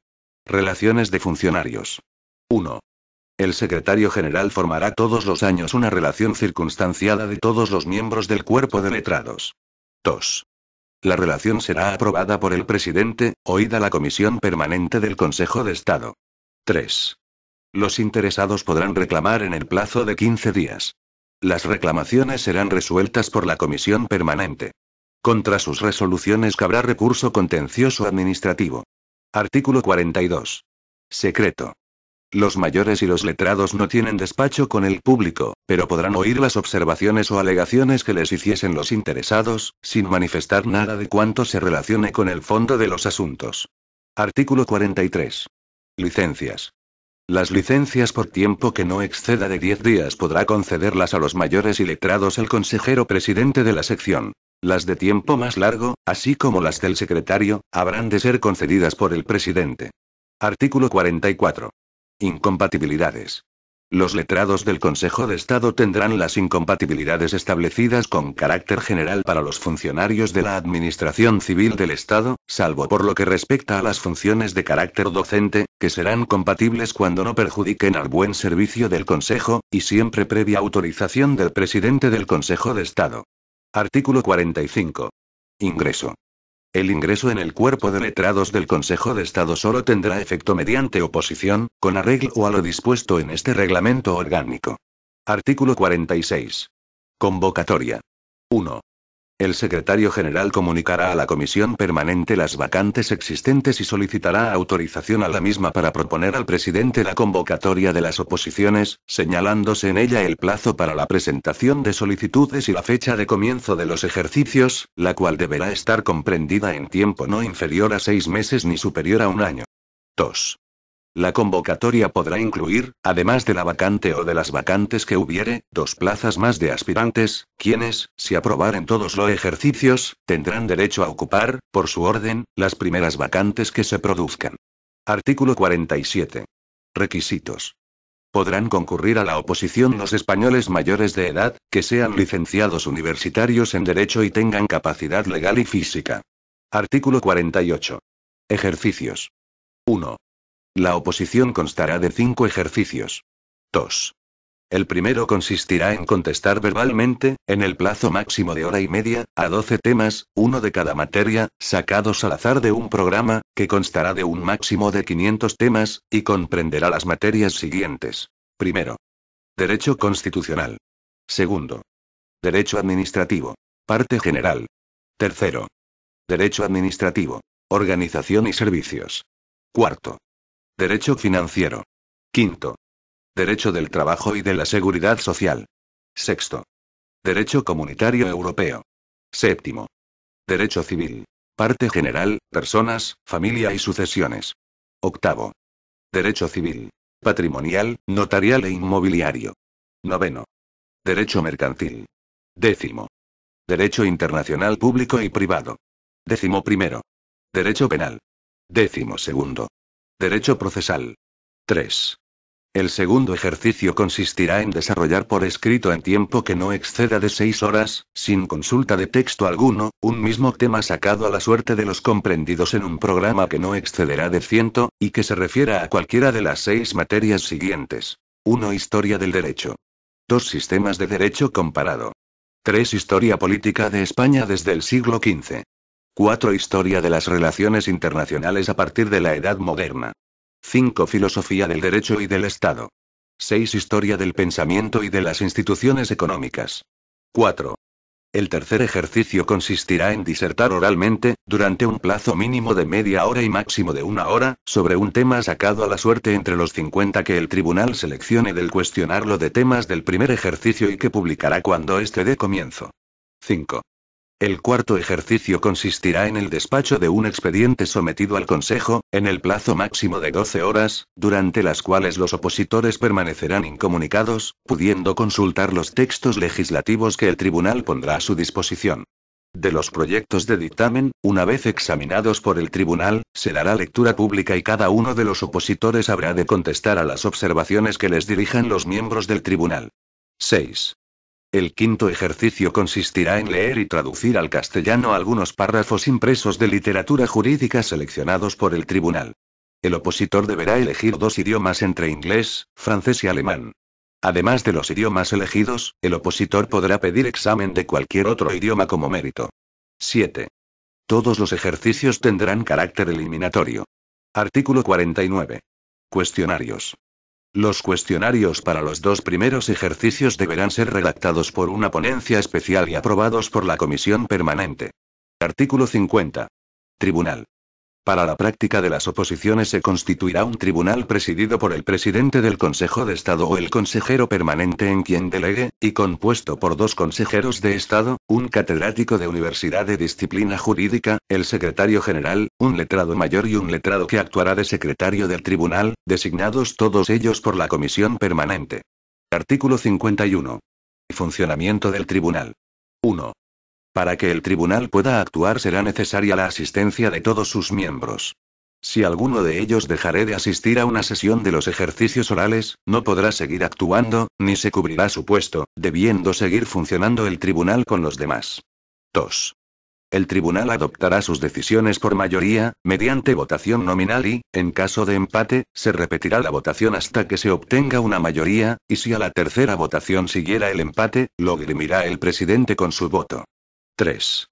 Relaciones de funcionarios. 1. El secretario general formará todos los años una relación circunstanciada de todos los miembros del Cuerpo de Letrados. 2. La relación será aprobada por el presidente, oída la Comisión Permanente del Consejo de Estado. 3. Los interesados podrán reclamar en el plazo de 15 días. Las reclamaciones serán resueltas por la Comisión Permanente. Contra sus resoluciones cabrá recurso contencioso administrativo. Artículo 42. Secreto. Los mayores y los letrados no tienen despacho con el público, pero podrán oír las observaciones o alegaciones que les hiciesen los interesados, sin manifestar nada de cuanto se relacione con el fondo de los asuntos. Artículo 43. Licencias. Las licencias por tiempo que no exceda de 10 días podrá concederlas a los mayores y letrados el consejero presidente de la sección. Las de tiempo más largo, así como las del secretario, habrán de ser concedidas por el presidente. Artículo 44. Incompatibilidades. Los letrados del Consejo de Estado tendrán las incompatibilidades establecidas con carácter general para los funcionarios de la Administración Civil del Estado, salvo por lo que respecta a las funciones de carácter docente, que serán compatibles cuando no perjudiquen al buen servicio del Consejo, y siempre previa autorización del presidente del Consejo de Estado. Artículo 45. Ingreso. El ingreso en el cuerpo de letrados del Consejo de Estado solo tendrá efecto mediante oposición, con arreglo a lo dispuesto en este reglamento orgánico. Artículo 46. Convocatoria. 1. El secretario general comunicará a la Comisión Permanente las vacantes existentes y solicitará autorización a la misma para proponer al presidente la convocatoria de las oposiciones, señalándose en ella el plazo para la presentación de solicitudes y la fecha de comienzo de los ejercicios, la cual deberá estar comprendida en tiempo no inferior a 6 meses ni superior a 1 año. 2. La convocatoria podrá incluir, además de la vacante o de las vacantes que hubiere, 2 plazas más de aspirantes, quienes, si aprobaren todos los ejercicios, tendrán derecho a ocupar, por su orden, las primeras vacantes que se produzcan. Artículo 47. Requisitos. Podrán concurrir a la oposición los españoles mayores de edad, que sean licenciados universitarios en Derecho y tengan capacidad legal y física. Artículo 48. Ejercicios. 1. La oposición constará de 5 ejercicios. 2. El primero consistirá en contestar verbalmente, en el plazo máximo de hora y media, a 12 temas, uno de cada materia, sacados al azar de un programa, que constará de un máximo de 500 temas, y comprenderá las materias siguientes. Primero. Derecho constitucional. Segundo. Derecho administrativo. Parte general. Tercero. Derecho administrativo. Organización y servicios. Cuarto. Derecho financiero. Quinto. Derecho del trabajo y de la seguridad social. Sexto. Derecho comunitario europeo. Séptimo. Derecho civil. Parte general, personas, familia y sucesiones. Octavo. Derecho civil. Patrimonial, notarial e inmobiliario. Noveno. Derecho mercantil. Décimo. Derecho internacional público y privado. 11º. Derecho penal. 12º. Derecho procesal. 3. El segundo ejercicio consistirá en desarrollar por escrito en tiempo que no exceda de 6 horas, sin consulta de texto alguno, un mismo tema sacado a la suerte de los comprendidos en un programa que no excederá de 100, y que se refiera a cualquiera de las 6 materias siguientes. 1. Historia del derecho. 2. Sistemas de derecho comparado. 3. Historia política de España desde el siglo XV. 4. Historia de las relaciones internacionales a partir de la Edad Moderna. 5. Filosofía del derecho y del Estado. 6. Historia del pensamiento y de las instituciones económicas. 4. El tercer ejercicio consistirá en disertar oralmente, durante un plazo mínimo de media hora y máximo de 1 hora, sobre un tema sacado a la suerte entre los 50 que el tribunal seleccione del cuestionario de temas del primer ejercicio y que publicará cuando éste dé comienzo. 5. El cuarto ejercicio consistirá en el despacho de un expediente sometido al Consejo, en el plazo máximo de 12 horas, durante las cuales los opositores permanecerán incomunicados, pudiendo consultar los textos legislativos que el tribunal pondrá a su disposición. De los proyectos de dictamen, una vez examinados por el tribunal, se dará lectura pública y cada uno de los opositores habrá de contestar a las observaciones que les dirijan los miembros del tribunal. 6. El quinto ejercicio consistirá en leer y traducir al castellano algunos párrafos impresos de literatura jurídica seleccionados por el tribunal. El opositor deberá elegir 2 idiomas entre inglés, francés y alemán. Además de los idiomas elegidos, el opositor podrá pedir examen de cualquier otro idioma como mérito. 7. Todos los ejercicios tendrán carácter eliminatorio. Artículo 49. Cuestionarios. Los cuestionarios para los 2 primeros ejercicios deberán ser redactados por una ponencia especial y aprobados por la comisión permanente. Artículo 50. Tribunal. Para la práctica de las oposiciones se constituirá un tribunal presidido por el presidente del Consejo de Estado o el consejero permanente en quien delegue, y compuesto por 2 consejeros de Estado, un catedrático de universidad de disciplina jurídica, el secretario general, un letrado mayor y un letrado que actuará de secretario del tribunal, designados todos ellos por la comisión permanente. Artículo 51. Funcionamiento del tribunal. 1. Para que el tribunal pueda actuar será necesaria la asistencia de todos sus miembros. Si alguno de ellos dejare de asistir a una sesión de los ejercicios orales, no podrá seguir actuando, ni se cubrirá su puesto, debiendo seguir funcionando el tribunal con los demás. 2. El tribunal adoptará sus decisiones por mayoría, mediante votación nominal y, en caso de empate, se repetirá la votación hasta que se obtenga una mayoría, y si a la tercera votación siguiera el empate, lo dirimirá el presidente con su voto. 3.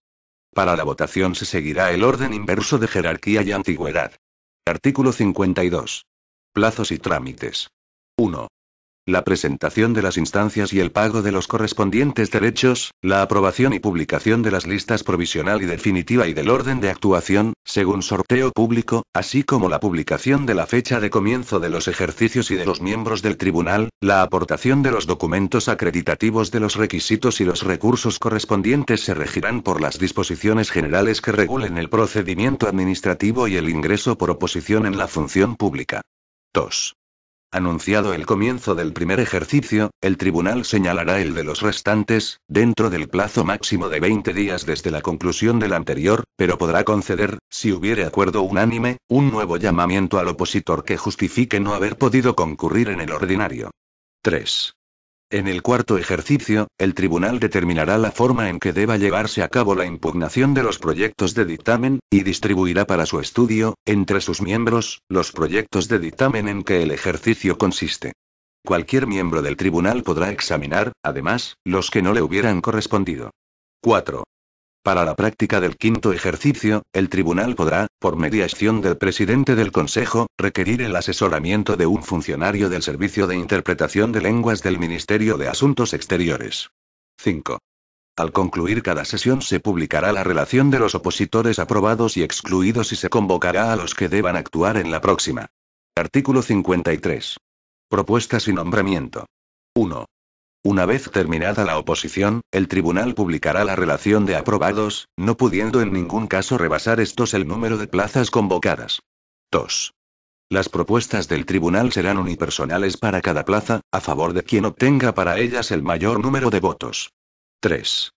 Para la votación se seguirá el orden inverso de jerarquía y antigüedad. Artículo 52. Plazos y trámites. 1. La presentación de las instancias y el pago de los correspondientes derechos, la aprobación y publicación de las listas provisional y definitiva y del orden de actuación, según sorteo público, así como la publicación de la fecha de comienzo de los ejercicios y de los miembros del tribunal, la aportación de los documentos acreditativos de los requisitos y los recursos correspondientes se regirán por las disposiciones generales que regulen el procedimiento administrativo y el ingreso por oposición en la función pública. 2. Anunciado el comienzo del primer ejercicio, el tribunal señalará el de los restantes, dentro del plazo máximo de 20 días desde la conclusión del anterior, pero podrá conceder, si hubiere acuerdo unánime, un nuevo llamamiento al opositor que justifique no haber podido concurrir en el ordinario. 3. En el cuarto ejercicio, el tribunal determinará la forma en que deba llevarse a cabo la impugnación de los proyectos de dictamen, y distribuirá para su estudio, entre sus miembros, los proyectos de dictamen en que el ejercicio consiste. Cualquier miembro del tribunal podrá examinar, además, los que no le hubieran correspondido. 4. Para la práctica del quinto ejercicio, el tribunal podrá, por mediación del presidente del Consejo, requerir el asesoramiento de un funcionario del Servicio de Interpretación de Lenguas del Ministerio de Asuntos Exteriores. 5. Al concluir cada sesión se publicará la relación de los opositores aprobados y excluidos y se convocará a los que deban actuar en la próxima. Artículo 53. Propuestas y nombramiento. 1. Una vez terminada la oposición, el tribunal publicará la relación de aprobados, no pudiendo en ningún caso rebasar estos el número de plazas convocadas. 2. Las propuestas del tribunal serán unipersonales para cada plaza, a favor de quien obtenga para ellas el mayor número de votos. 3.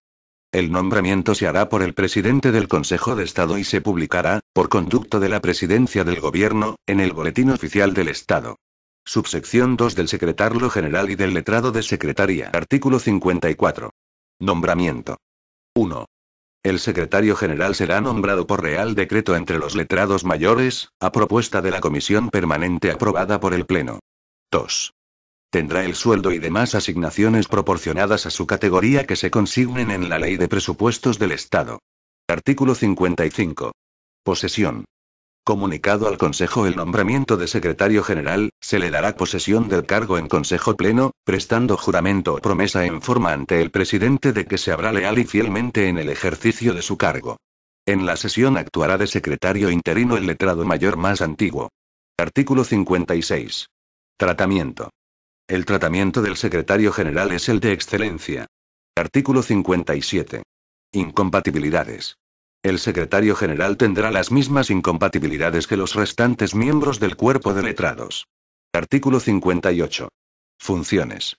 El nombramiento se hará por el presidente del Consejo de Estado y se publicará, por conducto de la Presidencia del Gobierno, en el Boletín Oficial del Estado. Subsección 2 del Secretario General y del Letrado de Secretaría. Artículo 54. Nombramiento. 1. El Secretario General será nombrado por Real Decreto entre los letrados mayores, a propuesta de la Comisión Permanente aprobada por el Pleno. 2. Tendrá el sueldo y demás asignaciones proporcionadas a su categoría que se consignen en la Ley de Presupuestos del Estado. Artículo 55. Posesión. Comunicado al Consejo el nombramiento de Secretario General, se le dará posesión del cargo en Consejo Pleno, prestando juramento o promesa en forma ante el presidente de que se habrá leal y fielmente en el ejercicio de su cargo. En la sesión actuará de secretario interino el letrado mayor más antiguo. Artículo 56. Tratamiento. El tratamiento del Secretario General es el de excelencia. Artículo 57. Incompatibilidades. El Secretario General tendrá las mismas incompatibilidades que los restantes miembros del cuerpo de letrados. Artículo 58. Funciones.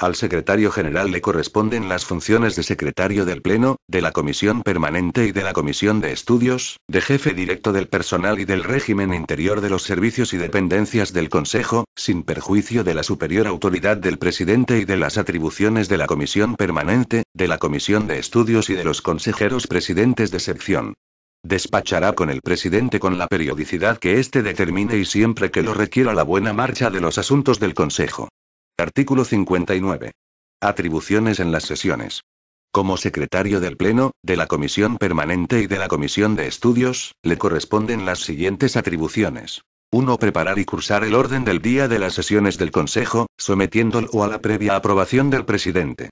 Al Secretario General le corresponden las funciones de secretario del Pleno, de la Comisión Permanente y de la Comisión de Estudios, de jefe directo del personal y del régimen interior de los servicios y dependencias del Consejo, sin perjuicio de la superior autoridad del presidente y de las atribuciones de la Comisión Permanente, de la Comisión de Estudios y de los consejeros presidentes de sección. Despachará con el presidente con la periodicidad que éste determine y siempre que lo requiera la buena marcha de los asuntos del Consejo. Artículo 59. Atribuciones en las sesiones. Como secretario del Pleno, de la Comisión Permanente y de la Comisión de Estudios, le corresponden las siguientes atribuciones. 1. Preparar y cursar el orden del día de las sesiones del Consejo, sometiéndolo a la previa aprobación del presidente.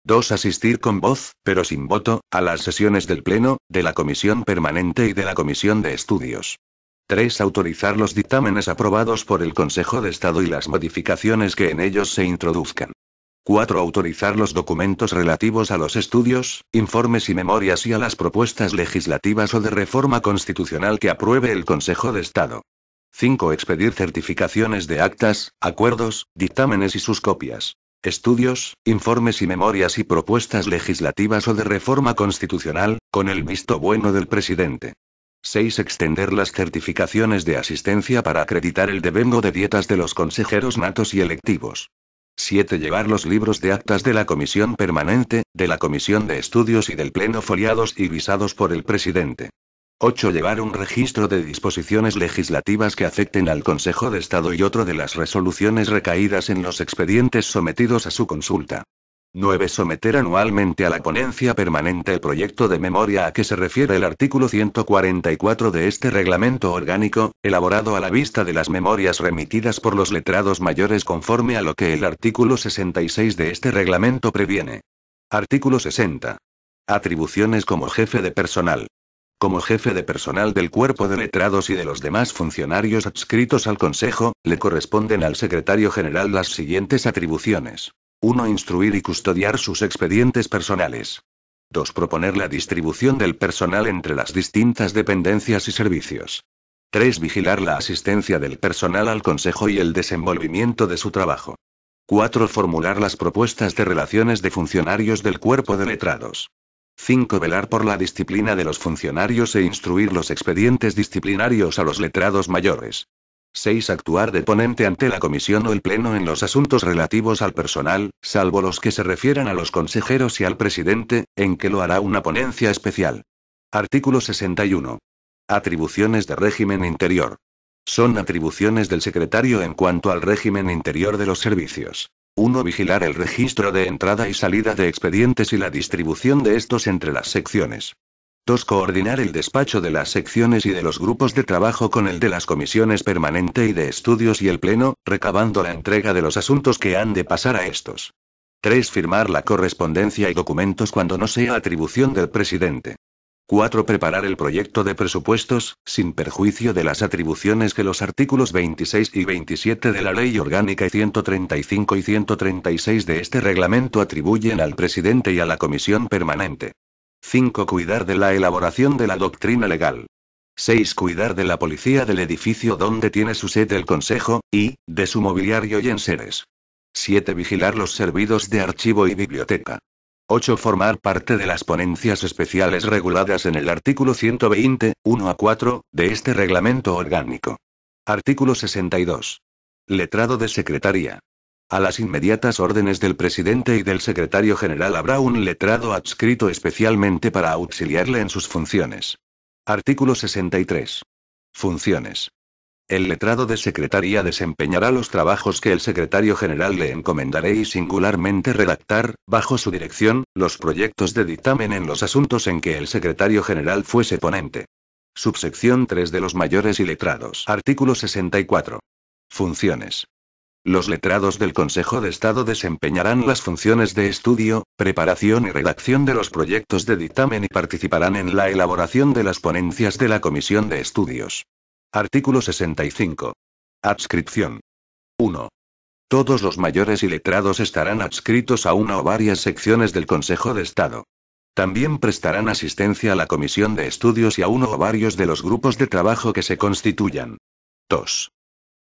2. Asistir con voz, pero sin voto, a las sesiones del Pleno, de la Comisión Permanente y de la Comisión de Estudios. 3. Autorizar los dictámenes aprobados por el Consejo de Estado y las modificaciones que en ellos se introduzcan. 4. Autorizar los documentos relativos a los estudios, informes y memorias y a las propuestas legislativas o de reforma constitucional que apruebe el Consejo de Estado. 5. Expedir certificaciones de actas, acuerdos, dictámenes y sus copias. Estudios, informes y memorias y propuestas legislativas o de reforma constitucional, con el visto bueno del presidente. 6. Extender las certificaciones de asistencia para acreditar el devengo de dietas de los consejeros natos y electivos. 7. Llevar los libros de actas de la Comisión Permanente, de la Comisión de Estudios y del Pleno foliados y visados por el presidente. 8. Llevar un registro de disposiciones legislativas que afecten al Consejo de Estado y otro de las resoluciones recaídas en los expedientes sometidos a su consulta. 9. Someter anualmente a la ponencia permanente el proyecto de memoria a que se refiere el artículo 144 de este reglamento orgánico, elaborado a la vista de las memorias remitidas por los letrados mayores conforme a lo que el artículo 66 de este reglamento previene. Artículo 60. Atribuciones como jefe de personal. Como jefe de personal del cuerpo de letrados y de los demás funcionarios adscritos al Consejo, le corresponden al Secretario General las siguientes atribuciones. 1. Instruir y custodiar sus expedientes personales. 2. Proponer la distribución del personal entre las distintas dependencias y servicios. 3. Vigilar la asistencia del personal al Consejo y el desenvolvimiento de su trabajo. 4. Formular las propuestas de relaciones de funcionarios del cuerpo de letrados. 5. Velar por la disciplina de los funcionarios e instruir los expedientes disciplinarios a los letrados mayores. 6. Actuar de ponente ante la comisión o el pleno en los asuntos relativos al personal, salvo los que se refieran a los consejeros y al presidente, en que lo hará una ponencia especial. Artículo 61. Atribuciones de régimen interior. Son atribuciones del secretario en cuanto al régimen interior de los servicios. 1. Vigilar el registro de entrada y salida de expedientes y la distribución de estos entre las secciones. 2. Coordinar el despacho de las secciones y de los grupos de trabajo con el de las comisiones permanente y de estudios y el pleno, recabando la entrega de los asuntos que han de pasar a estos. 3. Firmar la correspondencia y documentos cuando no sea atribución del presidente. 4. Preparar el proyecto de presupuestos, sin perjuicio de las atribuciones que los artículos 26 y 27 de la Ley Orgánica y 135 y 136 de este reglamento atribuyen al presidente y a la comisión permanente. 5. Cuidar de la elaboración de la doctrina legal. 6. Cuidar de la policía del edificio donde tiene su sede el Consejo, y, de su mobiliario y enseres. 7. Vigilar los servicios de archivo y biblioteca. 8. Formar parte de las ponencias especiales reguladas en el artículo 120, 1 a 4, de este reglamento orgánico. Artículo 62. Letrado de secretaría. A las inmediatas órdenes del presidente y del secretario general habrá un letrado adscrito especialmente para auxiliarle en sus funciones. Artículo 63. Funciones. El letrado de secretaría desempeñará los trabajos que el secretario general le encomendaré y singularmente redactar, bajo su dirección, los proyectos de dictamen en los asuntos en que el secretario general fuese ponente. Subsección 3 de los mayores y letrados. Artículo 64. Funciones. Los letrados del Consejo de Estado desempeñarán las funciones de estudio, preparación y redacción de los proyectos de dictamen y participarán en la elaboración de las ponencias de la Comisión de Estudios. Artículo 65. Adscripción. 1. Todos los mayores y letrados estarán adscritos a una o varias secciones del Consejo de Estado. También prestarán asistencia a la Comisión de Estudios y a uno o varios de los grupos de trabajo que se constituyan. 2.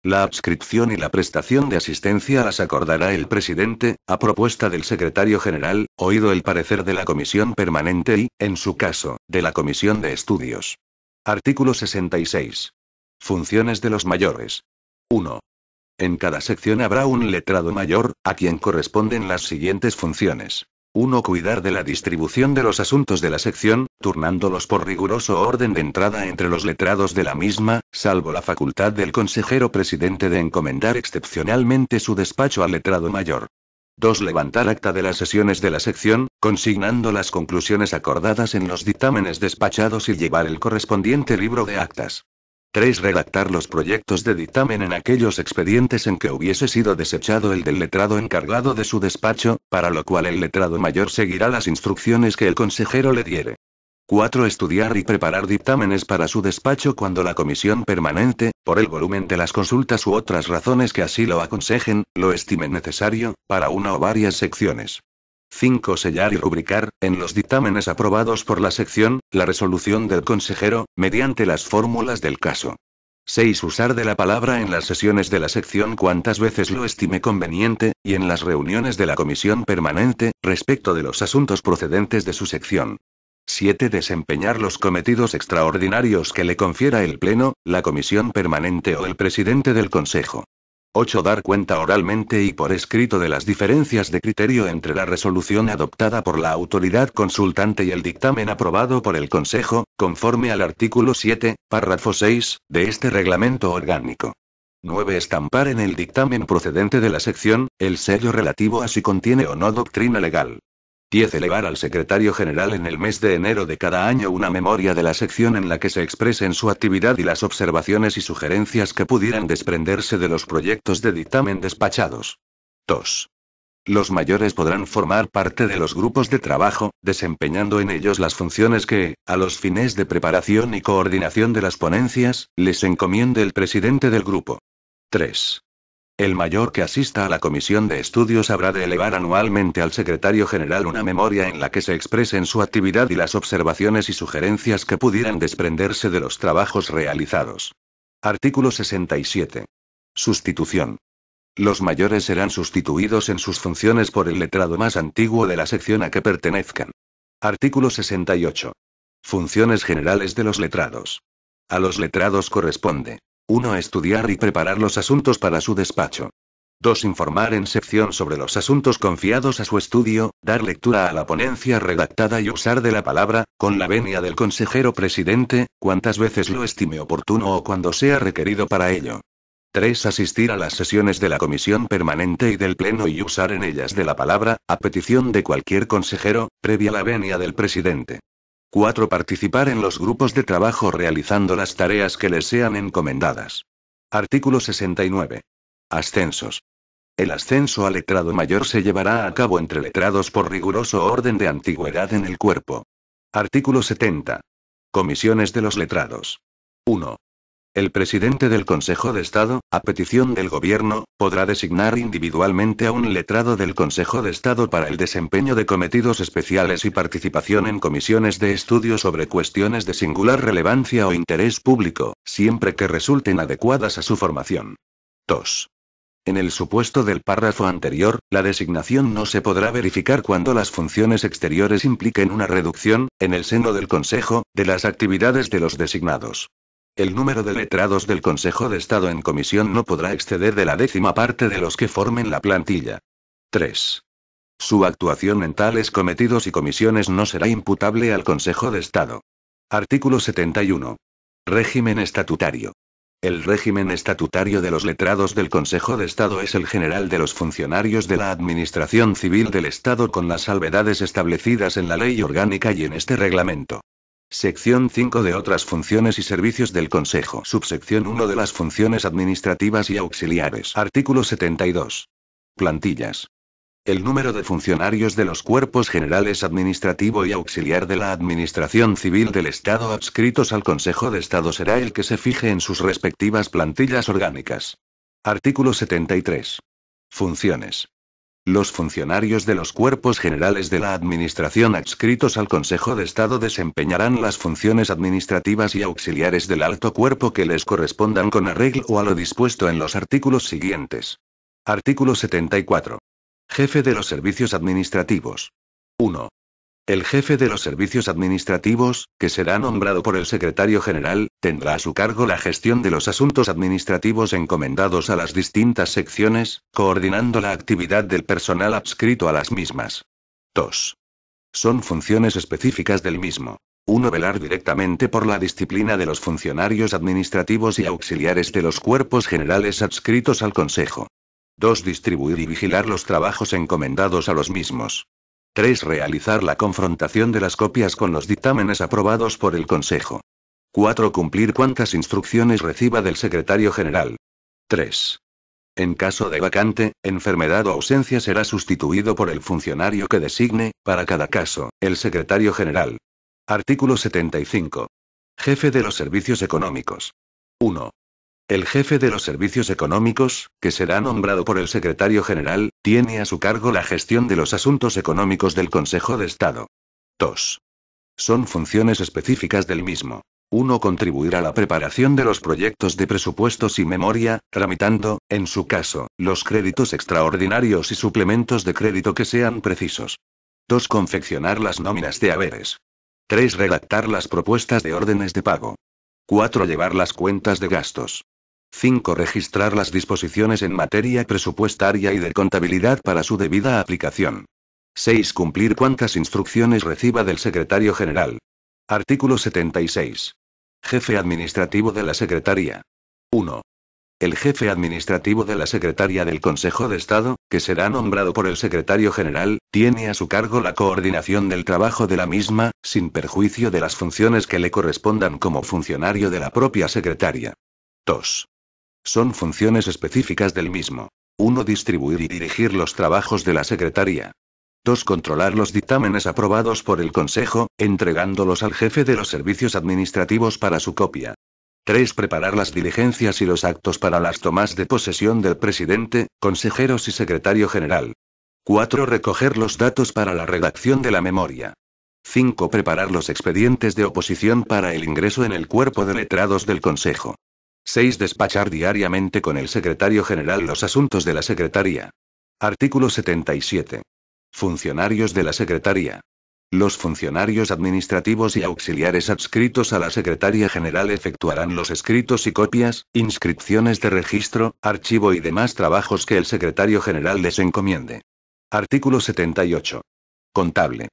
La adscripción y la prestación de asistencia las acordará el presidente, a propuesta del secretario general, oído el parecer de la comisión permanente y, en su caso, de la comisión de estudios. Artículo 66. Funciones de los mayores. 1. En cada sección habrá un letrado mayor, a quien corresponden las siguientes funciones. 1. Cuidar de la distribución de los asuntos de la sección, turnándolos por riguroso orden de entrada entre los letrados de la misma, salvo la facultad del consejero presidente de encomendar excepcionalmente su despacho al letrado mayor. 2. Levantar acta de las sesiones de la sección, consignando las conclusiones acordadas en los dictámenes despachados y llevar el correspondiente libro de actas. 3. Redactar los proyectos de dictamen en aquellos expedientes en que hubiese sido desechado el del letrado encargado de su despacho, para lo cual el letrado mayor seguirá las instrucciones que el consejero le diere. 4. Estudiar y preparar dictámenes para su despacho cuando la comisión permanente, por el volumen de las consultas u otras razones que así lo aconsejen, lo estimen necesario, para una o varias secciones. 5. Sellar y rubricar, en los dictámenes aprobados por la sección, la resolución del consejero, mediante las fórmulas del caso. 6. Usar de la palabra en las sesiones de la sección cuantas veces lo estime conveniente, y en las reuniones de la comisión permanente, respecto de los asuntos procedentes de su sección. 7. Desempeñar los cometidos extraordinarios que le confiera el Pleno, la comisión permanente o el presidente del Consejo. 8. Dar cuenta oralmente y por escrito de las diferencias de criterio entre la resolución adoptada por la autoridad consultante y el dictamen aprobado por el Consejo, conforme al artículo 7, párrafo 6, de este reglamento orgánico. 9. Estampar en el dictamen procedente de la sección, el sello relativo a si contiene o no doctrina legal. 10. Elevar al secretario general en el mes de enero de cada año una memoria de la sección en la que se expresen su actividad y las observaciones y sugerencias que pudieran desprenderse de los proyectos de dictamen despachados. 2. Los mayores podrán formar parte de los grupos de trabajo, desempeñando en ellos las funciones que, a los fines de preparación y coordinación de las ponencias, les encomiende el presidente del grupo. 3. El mayor que asista a la comisión de estudios habrá de elevar anualmente al secretario general una memoria en la que se expresen su actividad y las observaciones y sugerencias que pudieran desprenderse de los trabajos realizados. Artículo 67. Sustitución. Los mayores serán sustituidos en sus funciones por el letrado más antiguo de la sección a que pertenezcan. Artículo 68. Funciones generales de los letrados. A los letrados corresponde: 1. Estudiar y preparar los asuntos para su despacho. 2. Informar en sección sobre los asuntos confiados a su estudio, dar lectura a la ponencia redactada y usar de la palabra, con la venia del consejero presidente, cuantas veces lo estime oportuno o cuando sea requerido para ello. 3. Asistir a las sesiones de la comisión permanente y del pleno y usar en ellas de la palabra, a petición de cualquier consejero, previa la venia del presidente. 4. Participar en los grupos de trabajo realizando las tareas que les sean encomendadas. Artículo 69. Ascensos. El ascenso a letrado mayor se llevará a cabo entre letrados por riguroso orden de antigüedad en el cuerpo. Artículo 70. Comisiones de los letrados. 1. El presidente del Consejo de Estado, a petición del Gobierno, podrá designar individualmente a un letrado del Consejo de Estado para el desempeño de cometidos especiales y participación en comisiones de estudio sobre cuestiones de singular relevancia o interés público, siempre que resulten adecuadas a su formación. 2. En el supuesto del párrafo anterior, la designación no se podrá verificar cuando las funciones exteriores impliquen una reducción, en el seno del Consejo, de las actividades de los designados. El número de letrados del Consejo de Estado en comisión no podrá exceder de la 10ª parte de los que formen la plantilla. 3. Su actuación en tales cometidos y comisiones no será imputable al Consejo de Estado. Artículo 71. Régimen estatutario. El régimen estatutario de los letrados del Consejo de Estado es el general de los funcionarios de la Administración Civil del Estado con las salvedades establecidas en la Ley Orgánica y en este reglamento. Sección 5 de otras funciones y servicios del Consejo. Subsección 1 de las funciones administrativas y auxiliares. Artículo 72. Plantillas. El número de funcionarios de los cuerpos generales administrativo y auxiliar de la Administración Civil del Estado adscritos al Consejo de Estado será el que se fije en sus respectivas plantillas orgánicas. Artículo 73. Funciones. Los funcionarios de los cuerpos generales de la Administración adscritos al Consejo de Estado desempeñarán las funciones administrativas y auxiliares del alto cuerpo que les correspondan con arreglo a lo dispuesto en los artículos siguientes. Artículo 74. Jefe de los servicios administrativos. 1. El jefe de los servicios administrativos, que será nombrado por el secretario general, tendrá a su cargo la gestión de los asuntos administrativos encomendados a las distintas secciones, coordinando la actividad del personal adscrito a las mismas. 2. Son funciones específicas del mismo. 1. Velar directamente por la disciplina de los funcionarios administrativos y auxiliares de los cuerpos generales adscritos al Consejo. 2. Distribuir y vigilar los trabajos encomendados a los mismos. 3. Realizar la confrontación de las copias con los dictámenes aprobados por el Consejo. 4. Cumplir cuantas instrucciones reciba del secretario general. 3. En caso de vacante, enfermedad o ausencia será sustituido por el funcionario que designe, para cada caso, el secretario general. Artículo 75. Jefe de los servicios económicos. 1. El jefe de los servicios económicos, que será nombrado por el secretario general, tiene a su cargo la gestión de los asuntos económicos del Consejo de Estado. 2. Son funciones específicas del mismo. 1. Contribuir a la preparación de los proyectos de presupuestos y memoria, tramitando, en su caso, los créditos extraordinarios y suplementos de crédito que sean precisos. 2. Confeccionar las nóminas de haberes. 3. Redactar las propuestas de órdenes de pago. 4. Llevar las cuentas de gastos. 5. Registrar las disposiciones en materia presupuestaria y de contabilidad para su debida aplicación. 6. Cumplir cuantas instrucciones reciba del secretario general. Artículo 76. Jefe administrativo de la Secretaría. 1. El jefe administrativo de la Secretaría del Consejo de Estado, que será nombrado por el secretario general, tiene a su cargo la coordinación del trabajo de la misma, sin perjuicio de las funciones que le correspondan como funcionario de la propia Secretaría. 2. Son funciones específicas del mismo. 1. Distribuir y dirigir los trabajos de la Secretaría. 2. Controlar los dictámenes aprobados por el Consejo, entregándolos al jefe de los servicios administrativos para su copia. 3. Preparar las diligencias y los actos para las tomas de posesión del presidente, consejeros y secretario general. 4. Recoger los datos para la redacción de la memoria. 5. Preparar los expedientes de oposición para el ingreso en el cuerpo de letrados del Consejo. 6. Despachar diariamente con el secretario general los asuntos de la Secretaría. Artículo 77. Funcionarios de la Secretaría. Los funcionarios administrativos y auxiliares adscritos a la Secretaría General efectuarán los escritos y copias, inscripciones de registro, archivo y demás trabajos que el secretario general les encomiende. Artículo 78. Contable.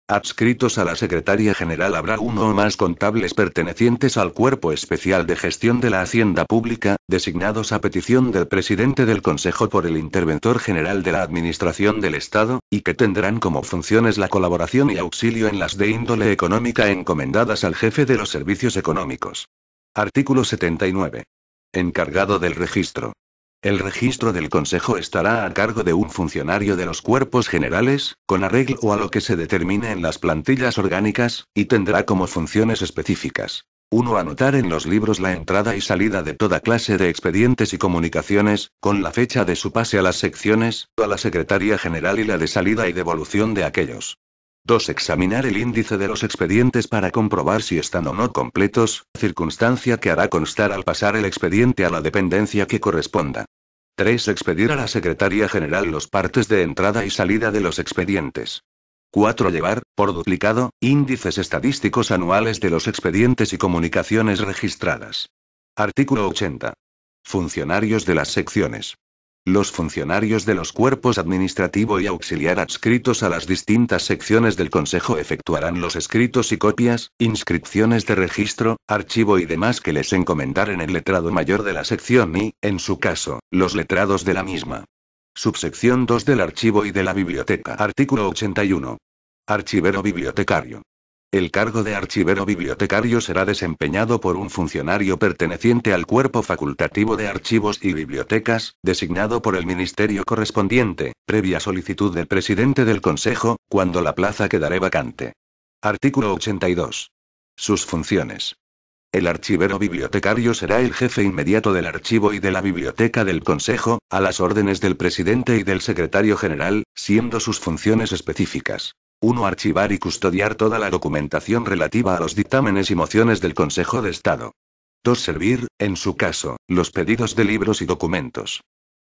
Adscritos a la Secretaría General habrá uno o más contables pertenecientes al Cuerpo Especial de Gestión de la Hacienda Pública, designados a petición del presidente del Consejo por el Interventor General de la Administración del Estado, y que tendrán como funciones la colaboración y auxilio en las de índole económica encomendadas al jefe de los servicios económicos. Artículo 79. Encargado del registro. El registro del Consejo estará a cargo de un funcionario de los cuerpos generales, con arreglo a lo que se determine en las plantillas orgánicas, y tendrá como funciones específicas. 1. Anotar en los libros la entrada y salida de toda clase de expedientes y comunicaciones, con la fecha de su pase a las secciones, a la Secretaría General y la de salida y devolución de aquellos. 2. Examinar el índice de los expedientes para comprobar si están o no completos, circunstancia que hará constar al pasar el expediente a la dependencia que corresponda. 3. Expedir a la Secretaría General los partes de entrada y salida de los expedientes. 4. Llevar, por duplicado, índices estadísticos anuales de los expedientes y comunicaciones registradas. Artículo 80. Funcionarios de las secciones. Los funcionarios de los cuerpos administrativo y auxiliar adscritos a las distintas secciones del Consejo efectuarán los escritos y copias, inscripciones de registro, archivo y demás que les encomendaren el letrado mayor de la sección y, en su caso, los letrados de la misma. Subsección 2 del archivo y de la biblioteca. Artículo 81. Archivero bibliotecario. El cargo de archivero bibliotecario será desempeñado por un funcionario perteneciente al cuerpo facultativo de archivos y bibliotecas, designado por el ministerio correspondiente, previa solicitud del presidente del Consejo, cuando la plaza quedare vacante. Artículo 82. Sus funciones. El archivero bibliotecario será el jefe inmediato del archivo y de la biblioteca del Consejo, a las órdenes del presidente y del secretario general, siendo sus funciones específicas. 1. Archivar y custodiar toda la documentación relativa a los dictámenes y mociones del Consejo de Estado. 2. Servir, en su caso, los pedidos de libros y documentos.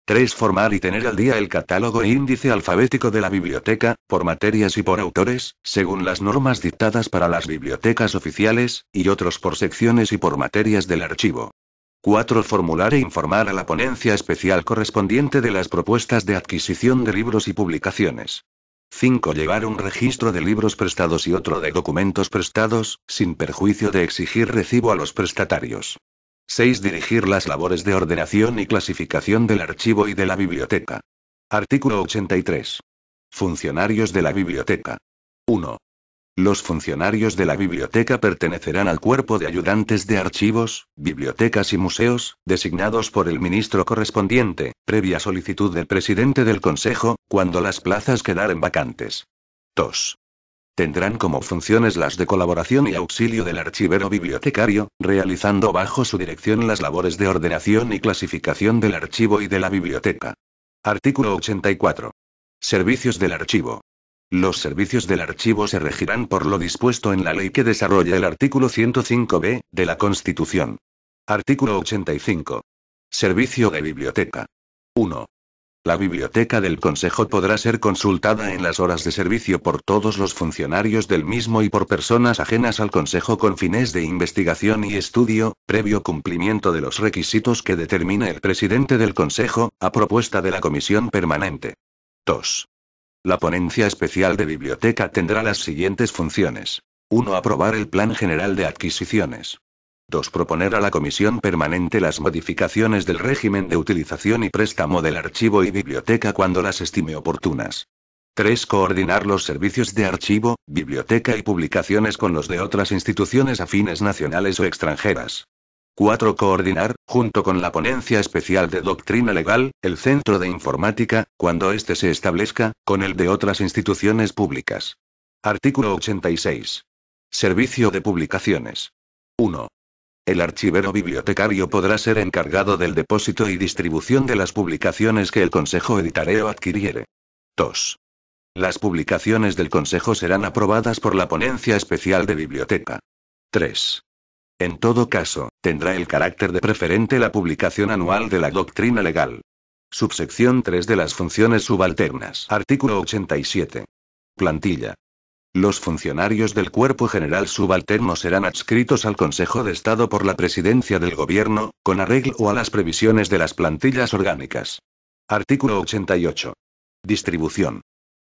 3. Formar y tener al día el catálogo e índice alfabético de la biblioteca, por materias y por autores, según las normas dictadas para las bibliotecas oficiales, y otros por secciones y por materias del archivo. 4. Formular e informar a la ponencia especial correspondiente de las propuestas de adquisición de libros y publicaciones. 5. Llevar un registro de libros prestados y otro de documentos prestados, sin perjuicio de exigir recibo a los prestatarios. 6. Dirigir las labores de ordenación y clasificación del archivo y de la biblioteca. Artículo 83. Funcionarios de la biblioteca. 1. Los funcionarios de la biblioteca pertenecerán al cuerpo de ayudantes de archivos, bibliotecas y museos, designados por el ministro correspondiente, previa solicitud del presidente del Consejo, cuando las plazas quedaren vacantes. 2. Tendrán como funciones las de colaboración y auxilio del archivero bibliotecario, realizando bajo su dirección las labores de ordenación y clasificación del archivo y de la biblioteca. Artículo 84. Servicios del archivo. Los servicios del archivo se regirán por lo dispuesto en la ley que desarrolla el artículo 105b, de la Constitución. Artículo 85. Servicio de biblioteca. 1. La biblioteca del Consejo podrá ser consultada en las horas de servicio por todos los funcionarios del mismo y por personas ajenas al Consejo con fines de investigación y estudio, previo cumplimiento de los requisitos que determine el presidente del Consejo, a propuesta de la Comisión Permanente. 2. La ponencia especial de biblioteca tendrá las siguientes funciones. 1. Aprobar el Plan General de Adquisiciones. 2. Proponer a la Comisión Permanente las modificaciones del régimen de utilización y préstamo del archivo y biblioteca cuando las estime oportunas. 3. Coordinar los servicios de archivo, biblioteca y publicaciones con los de otras instituciones afines nacionales o extranjeras. 4. Coordinar, junto con la Ponencia Especial de Doctrina Legal, el Centro de Informática, cuando éste se establezca, con el de otras instituciones públicas. Artículo 86. Servicio de publicaciones. 1. El archivero bibliotecario podrá ser encargado del depósito y distribución de las publicaciones que el Consejo editare o adquiriere. 2. Las publicaciones del Consejo serán aprobadas por la Ponencia Especial de Biblioteca. 3. En todo caso, tendrá el carácter de preferente la publicación anual de la doctrina legal. Subsección 3 de las funciones subalternas. Artículo 87. Plantilla. Los funcionarios del Cuerpo General Subalterno serán adscritos al Consejo de Estado por la Presidencia del Gobierno, con arreglo a las previsiones de las plantillas orgánicas. Artículo 88. Distribución.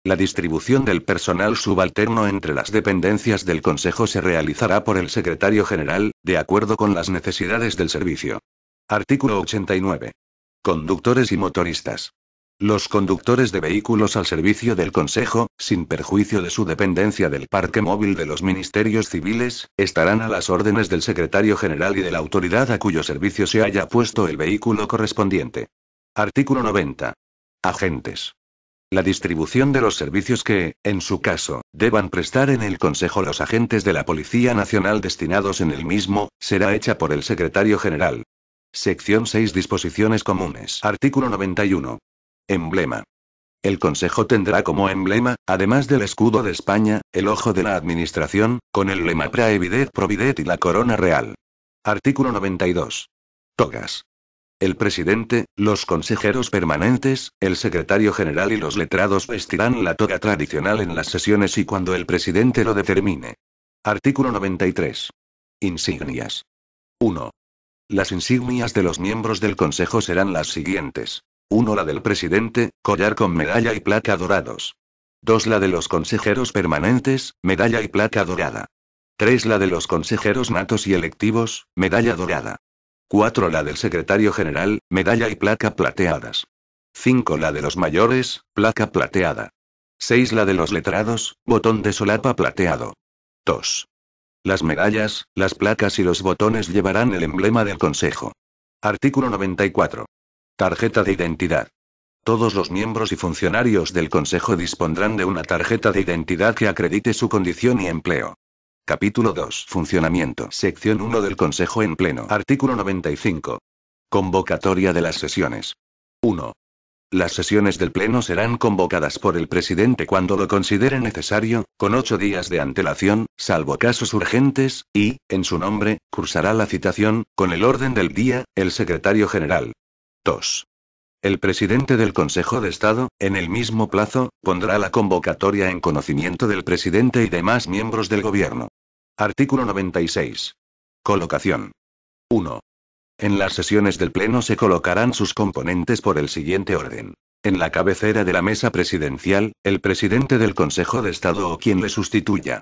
La distribución del personal subalterno entre las dependencias del Consejo se realizará por el Secretario General, de acuerdo con las necesidades del servicio. Artículo 89. Conductores y motoristas. Los conductores de vehículos al servicio del Consejo, sin perjuicio de su dependencia del parque móvil de los ministerios civiles, estarán a las órdenes del Secretario General y de la autoridad a cuyo servicio se haya puesto el vehículo correspondiente. Artículo 90. Agentes. La distribución de los servicios que, en su caso, deban prestar en el Consejo los agentes de la Policía Nacional destinados en el mismo, será hecha por el Secretario General. Sección 6. Disposiciones comunes. Artículo 91. Emblema. El Consejo tendrá como emblema, además del escudo de España, el ojo de la Administración, con el lema Praevidet Providet y la corona real. Artículo 92. Togas. El presidente, los consejeros permanentes, el secretario general y los letrados vestirán la toga tradicional en las sesiones y cuando el presidente lo determine. Artículo 93. Insignias. 1. Las insignias de los miembros del Consejo serán las siguientes. 1. La del presidente, collar con medalla y placa dorados. 2. La de los consejeros permanentes, medalla y placa dorada. 3. La de los consejeros natos y electivos, medalla dorada. 4. La del secretario general, medalla y placa plateadas. 5. La de los mayores, placa plateada. 6. La de los letrados, botón de solapa plateado. 2. Las medallas, las placas y los botones llevarán el emblema del Consejo. Artículo 94. Tarjeta de identidad. Todos los miembros y funcionarios del Consejo dispondrán de una tarjeta de identidad que acredite su condición y empleo. Capítulo 2. Funcionamiento. Sección 1 del Consejo en pleno. Artículo 95. Convocatoria de las sesiones. 1. Las sesiones del Pleno serán convocadas por el presidente cuando lo considere necesario, con 8 días de antelación, salvo casos urgentes, y, en su nombre, cursará la citación, con el orden del día, el secretario general. 2. El presidente del Consejo de Estado, en el mismo plazo, pondrá la convocatoria en conocimiento del presidente y demás miembros del gobierno. Artículo 96. Colocación. 1. En las sesiones del Pleno se colocarán sus componentes por el siguiente orden. En la cabecera de la mesa presidencial, el presidente del Consejo de Estado o quien le sustituya.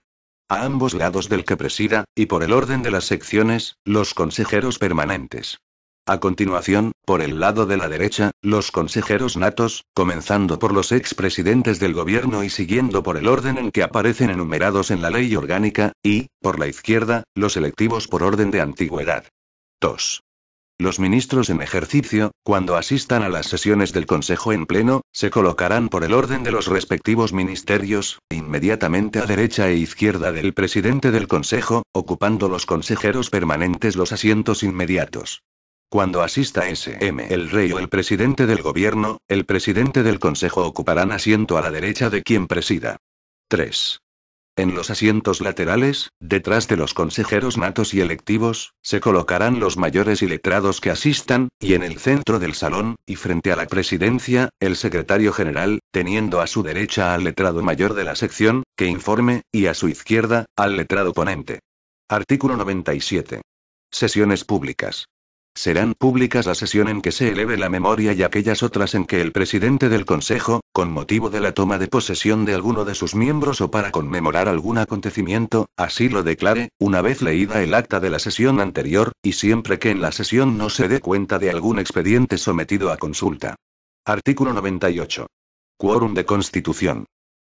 A ambos lados del que presida, y por el orden de las secciones, los consejeros permanentes. A continuación, por el lado de la derecha, los consejeros natos, comenzando por los expresidentes del gobierno y siguiendo por el orden en que aparecen enumerados en la ley orgánica, y, por la izquierda, los electivos por orden de antigüedad. 2. Los ministros en ejercicio, cuando asistan a las sesiones del Consejo en pleno, se colocarán por el orden de los respectivos ministerios, inmediatamente a derecha e izquierda del presidente del Consejo, ocupando los consejeros permanentes los asientos inmediatos. Cuando asista S.M. el Rey o el presidente del gobierno, el presidente del Consejo ocuparán asiento a la derecha de quien presida. 3. En los asientos laterales, detrás de los consejeros natos y electivos, se colocarán los mayores y letrados que asistan, y en el centro del salón, y frente a la presidencia, el secretario general, teniendo a su derecha al letrado mayor de la sección, que informe, y a su izquierda, al letrado ponente. Artículo 97. Sesiones públicas. Serán públicas la sesión en que se eleve la memoria y aquellas otras en que el presidente del Consejo, con motivo de la toma de posesión de alguno de sus miembros o para conmemorar algún acontecimiento, así lo declare, una vez leída el acta de la sesión anterior, y siempre que en la sesión no se dé cuenta de algún expediente sometido a consulta. Artículo 98. Quórum de constitución.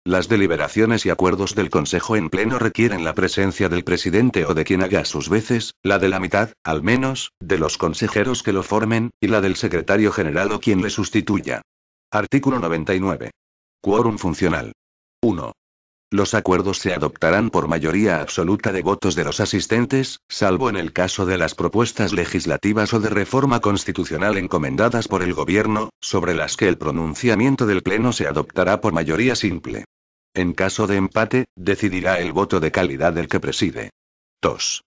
Las deliberaciones y acuerdos del Consejo en pleno requieren la presencia del presidente o de quien haga sus veces, la de la mitad, al menos, de los consejeros que lo formen, y la del secretario general o quien le sustituya. Artículo 99. Quórum funcional. 1. Los acuerdos se adoptarán por mayoría absoluta de votos de los asistentes, salvo en el caso de las propuestas legislativas o de reforma constitucional encomendadas por el Gobierno, sobre las que el pronunciamiento del Pleno se adoptará por mayoría simple. En caso de empate, decidirá el voto de calidad del que preside. 2.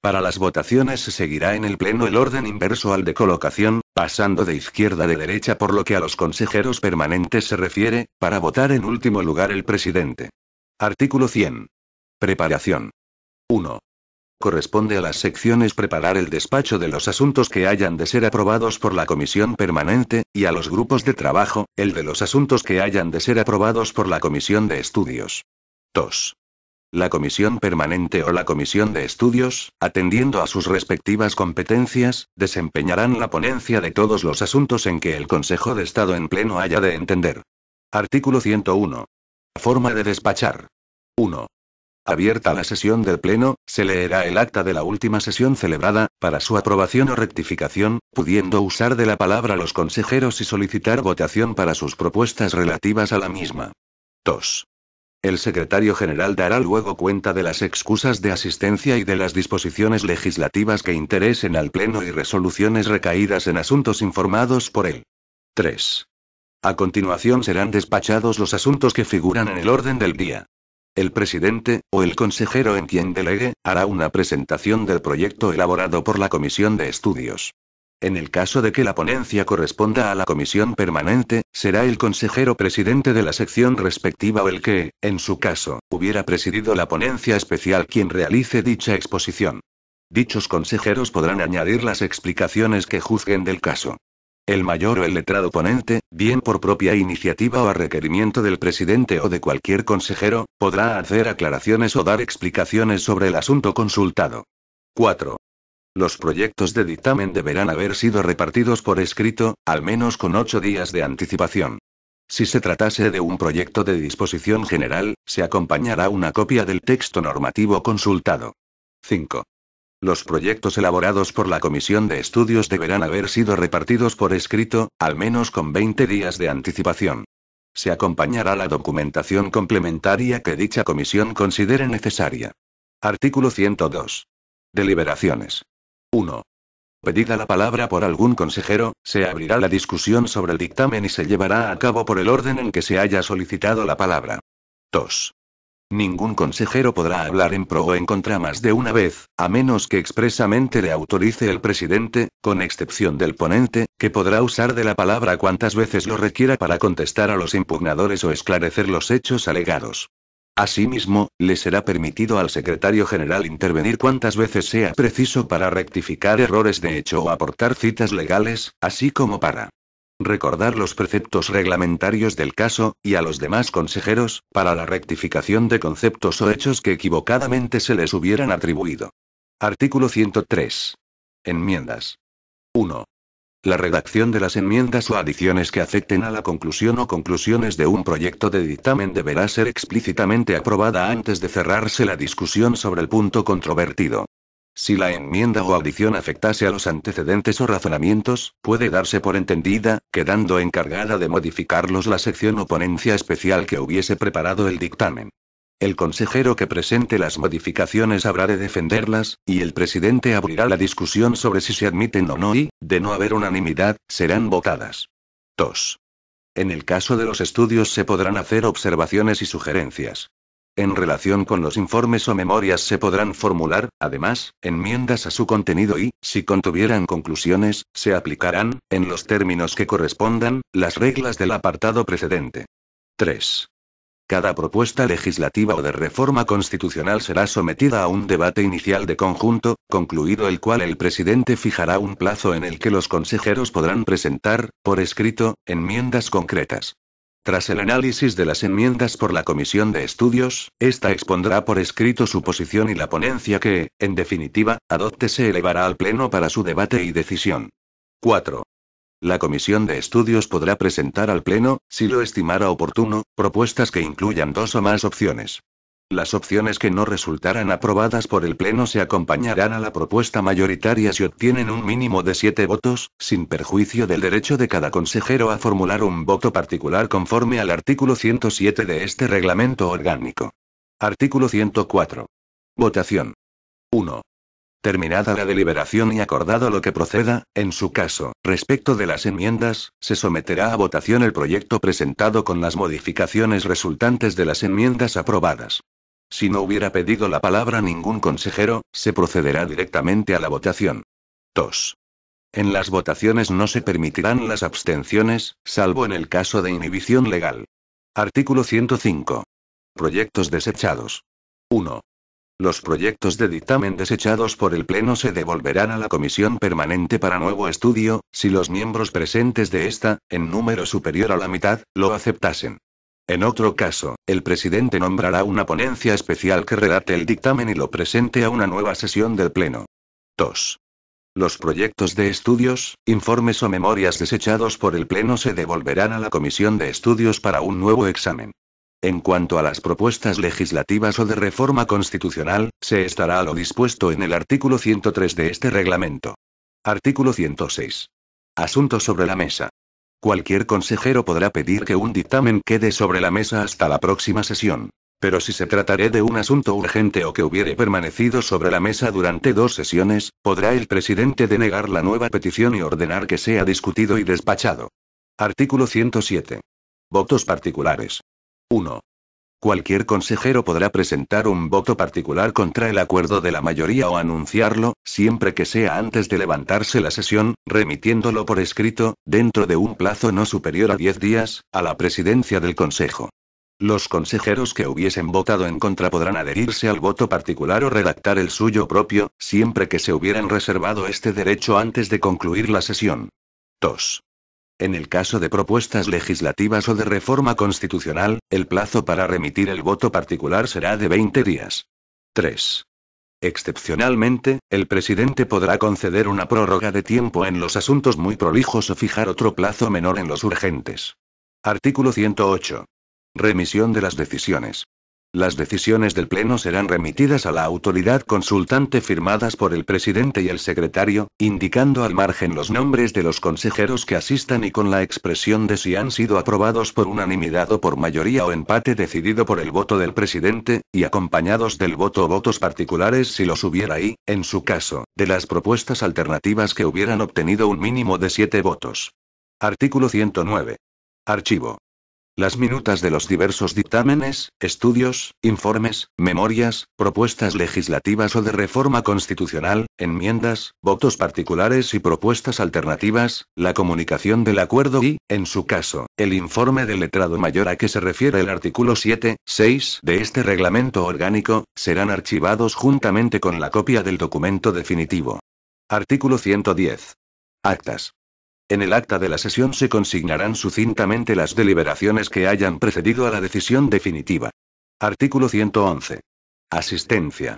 Para las votaciones se seguirá en el Pleno el orden inverso al de colocación, pasando de izquierda a derecha por lo que a los consejeros permanentes se refiere, para votar en último lugar el presidente. Artículo 100. Preparación. 1. Corresponde a las secciones preparar el despacho de los asuntos que hayan de ser aprobados por la comisión permanente, y a los grupos de trabajo, el de los asuntos que hayan de ser aprobados por la comisión de estudios. 2. La comisión permanente o la comisión de estudios, atendiendo a sus respectivas competencias, desempeñarán la ponencia de todos los asuntos en que el Consejo de Estado en pleno haya de entender. Artículo 101. Forma de despachar. 1. Abierta la sesión del Pleno, se leerá el acta de la última sesión celebrada, para su aprobación o rectificación, pudiendo usar de la palabra los consejeros y solicitar votación para sus propuestas relativas a la misma. 2. El secretario general dará luego cuenta de las excusas de asistencia y de las disposiciones legislativas que interesen al Pleno y resoluciones recaídas en asuntos informados por él. 3. A continuación serán despachados los asuntos que figuran en el orden del día. El presidente, o el consejero en quien delegue, hará una presentación del proyecto elaborado por la comisión de estudios. En el caso de que la ponencia corresponda a la comisión permanente, será el consejero presidente de la sección respectiva o el que, en su caso, hubiera presidido la ponencia especial quien realice dicha exposición. Dichos consejeros podrán añadir las explicaciones que juzguen del caso. El mayor o el letrado ponente, bien por propia iniciativa o a requerimiento del presidente o de cualquier consejero, podrá hacer aclaraciones o dar explicaciones sobre el asunto consultado. 4. Los proyectos de dictamen deberán haber sido repartidos por escrito, al menos con 8 días de anticipación. Si se tratase de un proyecto de disposición general, se acompañará una copia del texto normativo consultado. 5. Los proyectos elaborados por la Comisión de Estudios deberán haber sido repartidos por escrito, al menos con 20 días de anticipación. Se acompañará la documentación complementaria que dicha comisión considere necesaria. Artículo 102. Deliberaciones. 1. Pedida la palabra por algún consejero, se abrirá la discusión sobre el dictamen y se llevará a cabo por el orden en que se haya solicitado la palabra. 2. Ningún consejero podrá hablar en pro o en contra más de una vez, a menos que expresamente le autorice el presidente, con excepción del ponente, que podrá usar de la palabra cuantas veces lo requiera para contestar a los impugnadores o esclarecer los hechos alegados. Asimismo, le será permitido al secretario general intervenir cuantas veces sea preciso para rectificar errores de hecho o aportar citas legales, así como para recordar los preceptos reglamentarios del caso, y a los demás consejeros, para la rectificación de conceptos o hechos que equivocadamente se les hubieran atribuido. Artículo 103. Enmiendas. 1. La redacción de las enmiendas o adiciones que afecten a la conclusión o conclusiones de un proyecto de dictamen deberá ser explícitamente aprobada antes de cerrarse la discusión sobre el punto controvertido. Si la enmienda o adición afectase a los antecedentes o razonamientos, puede darse por entendida, quedando encargada de modificarlos la sección o ponencia especial que hubiese preparado el dictamen. El consejero que presente las modificaciones habrá de defenderlas, y el presidente abrirá la discusión sobre si se admiten o no y, de no haber unanimidad, serán votadas. 2. En el caso de los estudios se podrán hacer observaciones y sugerencias. En relación con los informes o memorias se podrán formular, además, enmiendas a su contenido y, si contuvieran conclusiones, se aplicarán, en los términos que correspondan, las reglas del apartado precedente. 3. Cada propuesta legislativa o de reforma constitucional será sometida a un debate inicial de conjunto, concluido el cual el presidente fijará un plazo en el que los consejeros podrán presentar, por escrito, enmiendas concretas. Tras el análisis de las enmiendas por la Comisión de Estudios, ésta expondrá por escrito su posición y la ponencia que, en definitiva, adopte se elevará al Pleno para su debate y decisión. 4. La Comisión de Estudios podrá presentar al Pleno, si lo estimara oportuno, propuestas que incluyan 2 o más opciones. Las opciones que no resultaran aprobadas por el Pleno se acompañarán a la propuesta mayoritaria si obtienen un mínimo de 7 votos, sin perjuicio del derecho de cada consejero a formular un voto particular conforme al artículo 107 de este reglamento orgánico. Artículo 104. Votación. 1. Terminada la deliberación y acordado lo que proceda, en su caso, respecto de las enmiendas, se someterá a votación el proyecto presentado con las modificaciones resultantes de las enmiendas aprobadas. Si no hubiera pedido la palabra ningún consejero, se procederá directamente a la votación. 2. En las votaciones no se permitirán las abstenciones, salvo en el caso de inhibición legal. Artículo 105. Proyectos desechados. 1. Los proyectos de dictamen desechados por el Pleno se devolverán a la Comisión Permanente para nuevo estudio, si los miembros presentes de esta, en número superior a la mitad, lo aceptasen. En otro caso, el presidente nombrará una ponencia especial que redacte el dictamen y lo presente a una nueva sesión del Pleno. 2. Los proyectos de estudios, informes o memorias desechados por el Pleno se devolverán a la Comisión de Estudios para un nuevo examen. En cuanto a las propuestas legislativas o de reforma constitucional, se estará a lo dispuesto en el artículo 103 de este reglamento. Artículo 106. Asuntos sobre la mesa. Cualquier consejero podrá pedir que un dictamen quede sobre la mesa hasta la próxima sesión. Pero si se tratare de un asunto urgente o que hubiere permanecido sobre la mesa durante 2 sesiones, podrá el presidente denegar la nueva petición y ordenar que sea discutido y despachado. Artículo 107. Votos particulares. 1. Cualquier consejero podrá presentar un voto particular contra el acuerdo de la mayoría o anunciarlo, siempre que sea antes de levantarse la sesión, remitiéndolo por escrito, dentro de un plazo no superior a 10 días, a la presidencia del Consejo. Los consejeros que hubiesen votado en contra podrán adherirse al voto particular o redactar el suyo propio, siempre que se hubieran reservado este derecho antes de concluir la sesión. 2. En el caso de propuestas legislativas o de reforma constitucional, el plazo para remitir el voto particular será de 20 días. 3. Excepcionalmente, el presidente podrá conceder una prórroga de tiempo en los asuntos muy prolijos o fijar otro plazo menor en los urgentes. Artículo 108. Remisión de las decisiones. Las decisiones del Pleno serán remitidas a la autoridad consultante firmadas por el presidente y el secretario, indicando al margen los nombres de los consejeros que asistan y con la expresión de si han sido aprobados por unanimidad o por mayoría o empate decidido por el voto del presidente, y acompañados del voto o votos particulares si los hubiera y, en su caso, de las propuestas alternativas que hubieran obtenido un mínimo de 7 votos. Artículo 109. Archivo. Las minutas de los diversos dictámenes, estudios, informes, memorias, propuestas legislativas o de reforma constitucional, enmiendas, votos particulares y propuestas alternativas, la comunicación del acuerdo y, en su caso, el informe del letrado mayor a que se refiere el artículo 7, 6 de este reglamento orgánico, serán archivados juntamente con la copia del documento definitivo. Artículo 110. Actas. En el acta de la sesión se consignarán sucintamente las deliberaciones que hayan precedido a la decisión definitiva. Artículo 111. Asistencia.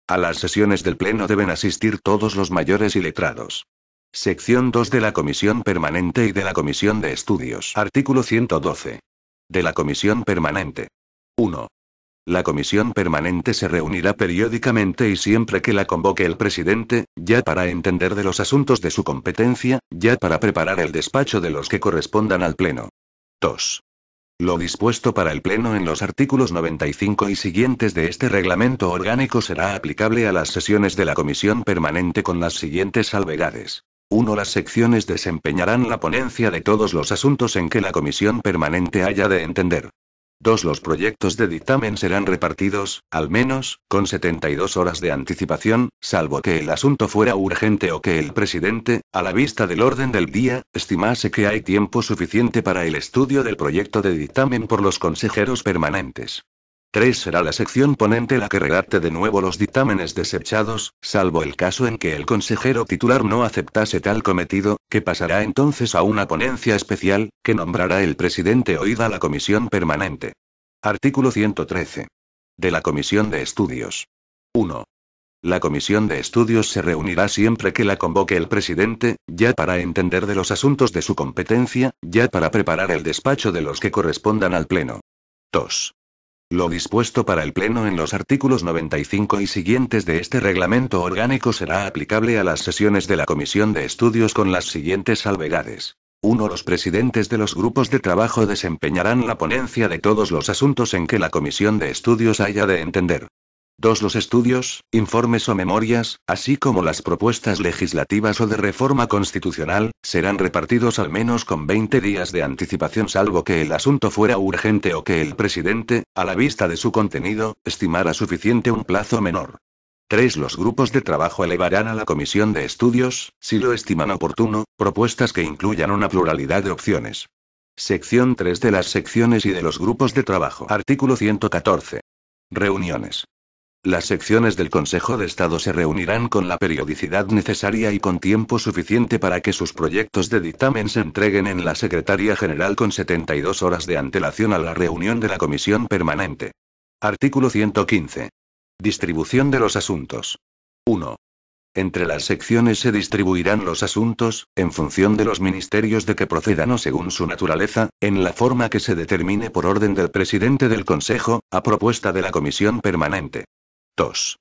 A las sesiones del Pleno deben asistir todos los mayores y letrados. Sección 2 de la Comisión Permanente y de la Comisión de Estudios. Artículo 112. De la Comisión Permanente. 1. La Comisión Permanente se reunirá periódicamente y siempre que la convoque el presidente, ya para entender de los asuntos de su competencia, ya para preparar el despacho de los que correspondan al Pleno. 2. Lo dispuesto para el Pleno en los artículos 95 y siguientes de este reglamento orgánico será aplicable a las sesiones de la Comisión Permanente con las siguientes salvedades. 1. Las secciones desempeñarán la ponencia de todos los asuntos en que la Comisión Permanente haya de entender. 2. Los proyectos de dictamen serán repartidos, al menos, con 72 horas de anticipación, salvo que el asunto fuera urgente o que el presidente, a la vista del orden del día, estimase que hay tiempo suficiente para el estudio del proyecto de dictamen por los consejeros permanentes. 3. Será la sección ponente la que redacte de nuevo los dictámenes desechados, salvo el caso en que el consejero titular no aceptase tal cometido, que pasará entonces a una ponencia especial, que nombrará el presidente oída la comisión permanente. Artículo 113. De la Comisión de Estudios. 1. La Comisión de Estudios se reunirá siempre que la convoque el presidente, ya para entender de los asuntos de su competencia, ya para preparar el despacho de los que correspondan al Pleno. 2. Lo dispuesto para el Pleno en los artículos 95 y siguientes de este reglamento orgánico será aplicable a las sesiones de la Comisión de Estudios con las siguientes salvedades. 1. Los presidentes de los grupos de trabajo desempeñarán la ponencia de todos los asuntos en que la Comisión de Estudios haya de entender. 2. Los estudios, informes o memorias, así como las propuestas legislativas o de reforma constitucional, serán repartidos al menos con 20 días de anticipación salvo que el asunto fuera urgente o que el presidente, a la vista de su contenido, estimara suficiente un plazo menor. 3. Los grupos de trabajo elevarán a la Comisión de Estudios, si lo estiman oportuno, propuestas que incluyan una pluralidad de opciones. Sección 3 de las secciones y de los grupos de trabajo. Artículo 114. Reuniones. Las secciones del Consejo de Estado se reunirán con la periodicidad necesaria y con tiempo suficiente para que sus proyectos de dictamen se entreguen en la Secretaría General con 72 horas de antelación a la reunión de la Comisión Permanente. Artículo 115. Distribución de los asuntos. 1. Entre las secciones se distribuirán los asuntos, en función de los ministerios de que procedan o según su naturaleza, en la forma que se determine por orden del presidente del Consejo, a propuesta de la Comisión Permanente. 2.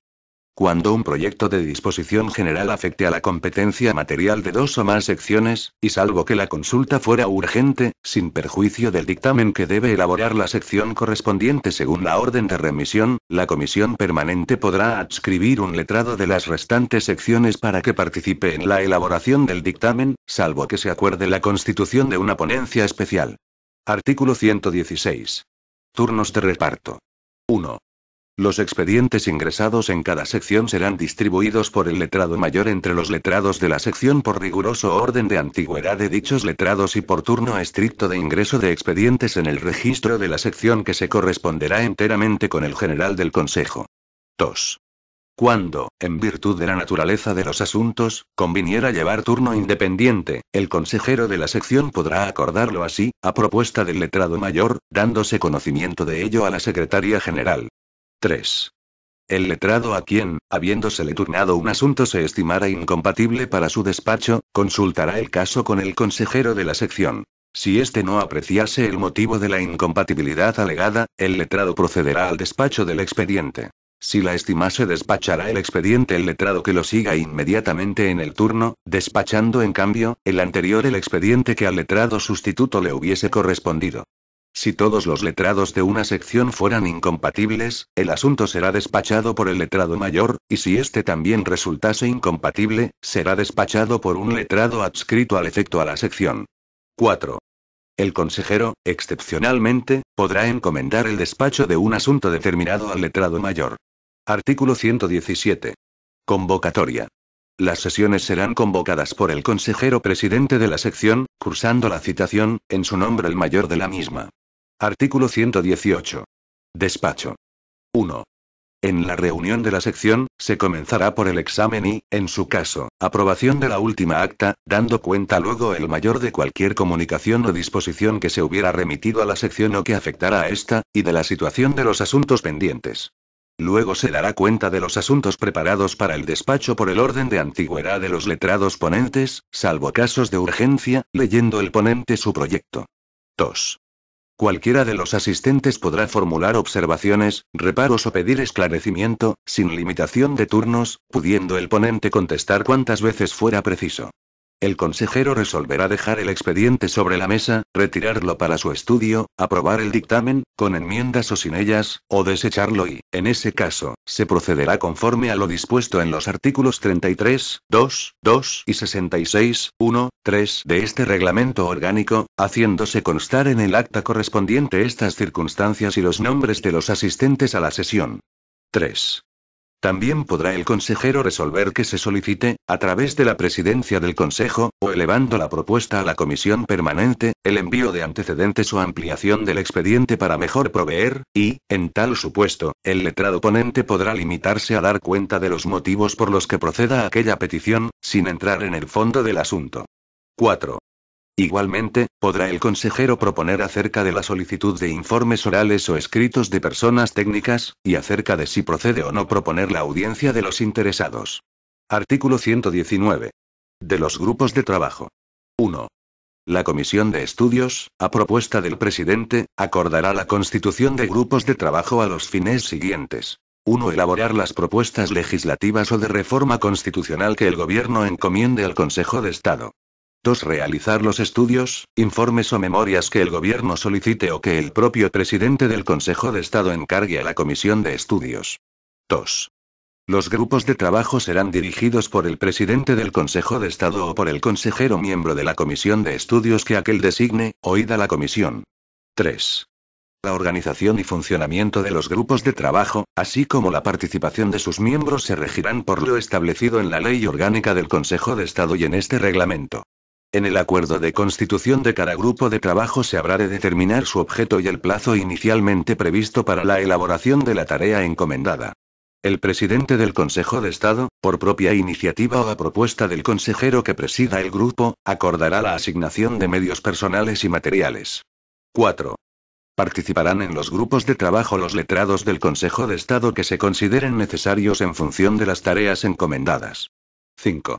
Cuando un proyecto de disposición general afecte a la competencia material de 2 o más secciones, y salvo que la consulta fuera urgente, sin perjuicio del dictamen que debe elaborar la sección correspondiente según la orden de remisión, la Comisión Permanente podrá adscribir un letrado de las restantes secciones para que participe en la elaboración del dictamen, salvo que se acuerde la constitución de una ponencia especial. Artículo 116. Turnos de reparto. 1. Los expedientes ingresados en cada sección serán distribuidos por el letrado mayor entre los letrados de la sección por riguroso orden de antigüedad de dichos letrados y por turno estricto de ingreso de expedientes en el registro de la sección que se corresponderá enteramente con el general del Consejo. 2. Cuando, en virtud de la naturaleza de los asuntos, conviniera llevar turno independiente, el consejero de la sección podrá acordarlo así, a propuesta del letrado mayor, dándose conocimiento de ello a la secretaria general. 3. El letrado a quien, habiéndosele turnado un asunto se estimara incompatible para su despacho, consultará el caso con el consejero de la sección. Si éste no apreciase el motivo de la incompatibilidad alegada, el letrado procederá al despacho del expediente. Si la estimase despachará el expediente el letrado que lo siga inmediatamente en el turno, despachando en cambio, el anterior el expediente que al letrado sustituto le hubiese correspondido. Si todos los letrados de una sección fueran incompatibles, el asunto será despachado por el letrado mayor, y si éste también resultase incompatible, será despachado por un letrado adscrito al efecto a la sección. 4. El consejero, excepcionalmente, podrá encomendar el despacho de un asunto determinado al letrado mayor. Artículo 117. Convocatoria. Las sesiones serán convocadas por el consejero presidente de la sección, cursando la citación, en su nombre el mayor de la misma. Artículo 118. Despacho. 1. En la reunión de la sección, se comenzará por el examen y, en su caso, aprobación de la última acta, dando cuenta luego el mayor de cualquier comunicación o disposición que se hubiera remitido a la sección o que afectara a esta, y de la situación de los asuntos pendientes. Luego se dará cuenta de los asuntos preparados para el despacho por el orden de antigüedad de los letrados ponentes, salvo casos de urgencia, leyendo el ponente su proyecto. 2. Cualquiera de los asistentes podrá formular observaciones, reparos o pedir esclarecimiento, sin limitación de turnos, pudiendo el ponente contestar cuantas veces fuera preciso. El consejero resolverá dejar el expediente sobre la mesa, retirarlo para su estudio, aprobar el dictamen, con enmiendas o sin ellas, o desecharlo y, en ese caso, se procederá conforme a lo dispuesto en los artículos 33, 2, 2 y 66, 1, 3 de este reglamento orgánico, haciéndose constar en el acta correspondiente estas circunstancias y los nombres de los asistentes a la sesión. 3. También podrá el consejero resolver que se solicite, a través de la presidencia del Consejo, o elevando la propuesta a la comisión permanente, el envío de antecedentes o ampliación del expediente para mejor proveer, y, en tal supuesto, el letrado ponente podrá limitarse a dar cuenta de los motivos por los que proceda aquella petición, sin entrar en el fondo del asunto. 4. Igualmente, podrá el consejero proponer acerca de la solicitud de informes orales o escritos de personas técnicas, y acerca de si procede o no proponer la audiencia de los interesados. Artículo 119. De los grupos de trabajo. 1. La Comisión de Estudios, a propuesta del presidente, acordará la constitución de grupos de trabajo a los fines siguientes. 1. Elaborar las propuestas legislativas o de reforma constitucional que el Gobierno encomiende al Consejo de Estado. 2. Realizar los estudios, informes o memorias que el Gobierno solicite o que el propio presidente del Consejo de Estado encargue a la Comisión de Estudios. 2. Los grupos de trabajo serán dirigidos por el presidente del Consejo de Estado o por el consejero miembro de la Comisión de Estudios que aquel designe, oída la comisión. 3. La organización y funcionamiento de los grupos de trabajo, así como la participación de sus miembros se regirán por lo establecido en la Ley Orgánica del Consejo de Estado y en este reglamento. En el acuerdo de constitución de cada grupo de trabajo se habrá de determinar su objeto y el plazo inicialmente previsto para la elaboración de la tarea encomendada. El presidente del Consejo de Estado, por propia iniciativa o a propuesta del consejero que presida el grupo, acordará la asignación de medios personales y materiales. 4. Participarán en los grupos de trabajo los letrados del Consejo de Estado que se consideren necesarios en función de las tareas encomendadas. 5.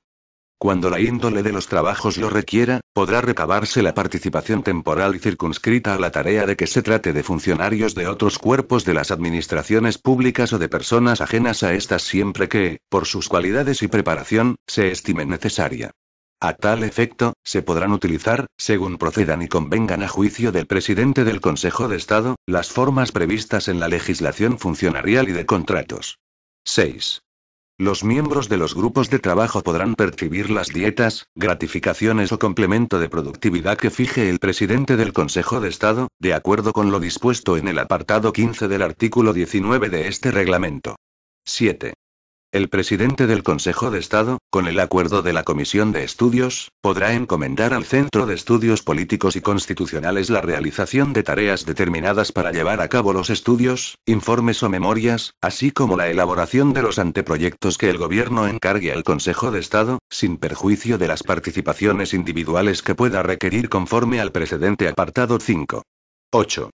Cuando la índole de los trabajos lo requiera, podrá recabarse la participación temporal y circunscrita a la tarea de que se trate de funcionarios de otros cuerpos de las administraciones públicas o de personas ajenas a estas siempre que, por sus cualidades y preparación, se estime necesaria. A tal efecto, se podrán utilizar, según procedan y convengan a juicio del presidente del Consejo de Estado, las formas previstas en la legislación funcionarial y de contratos. 6. Los miembros de los grupos de trabajo podrán percibir las dietas, gratificaciones o complemento de productividad que fije el presidente del Consejo de Estado, de acuerdo con lo dispuesto en el apartado 15 del artículo 19 de este reglamento. 7. El presidente del Consejo de Estado, con el acuerdo de la Comisión de Estudios, podrá encomendar al Centro de Estudios Políticos y Constitucionales la realización de tareas determinadas para llevar a cabo los estudios, informes o memorias, así como la elaboración de los anteproyectos que el Gobierno encargue al Consejo de Estado, sin perjuicio de las participaciones individuales que pueda requerir conforme al precedente apartado 5. 8.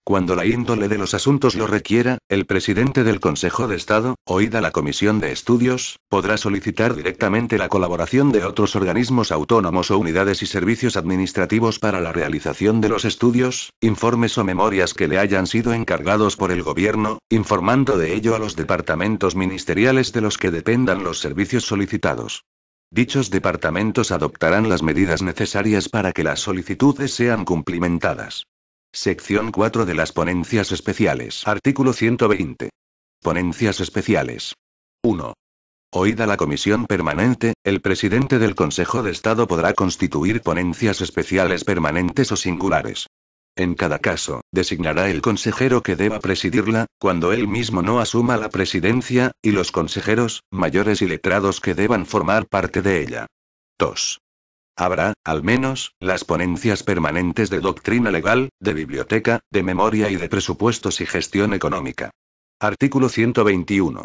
Cuando la índole de los asuntos lo requiera, el presidente del Consejo de Estado, oída la Comisión de Estudios, podrá solicitar directamente la colaboración de otros organismos autónomos o unidades y servicios administrativos para la realización de los estudios, informes o memorias que le hayan sido encargados por el Gobierno, informando de ello a los departamentos ministeriales de los que dependan los servicios solicitados. Dichos departamentos adoptarán las medidas necesarias para que las solicitudes sean cumplimentadas. Sección 4 de las ponencias especiales. Artículo 120. Ponencias especiales. 1. Oída la comisión permanente, el presidente del Consejo de Estado podrá constituir ponencias especiales permanentes o singulares. En cada caso, designará el consejero que deba presidirla, cuando él mismo no asuma la presidencia, y los consejeros, mayores y letrados que deban formar parte de ella. 2. Habrá, al menos, las ponencias permanentes de doctrina legal, de biblioteca, de memoria y de presupuestos y gestión económica. Artículo 121.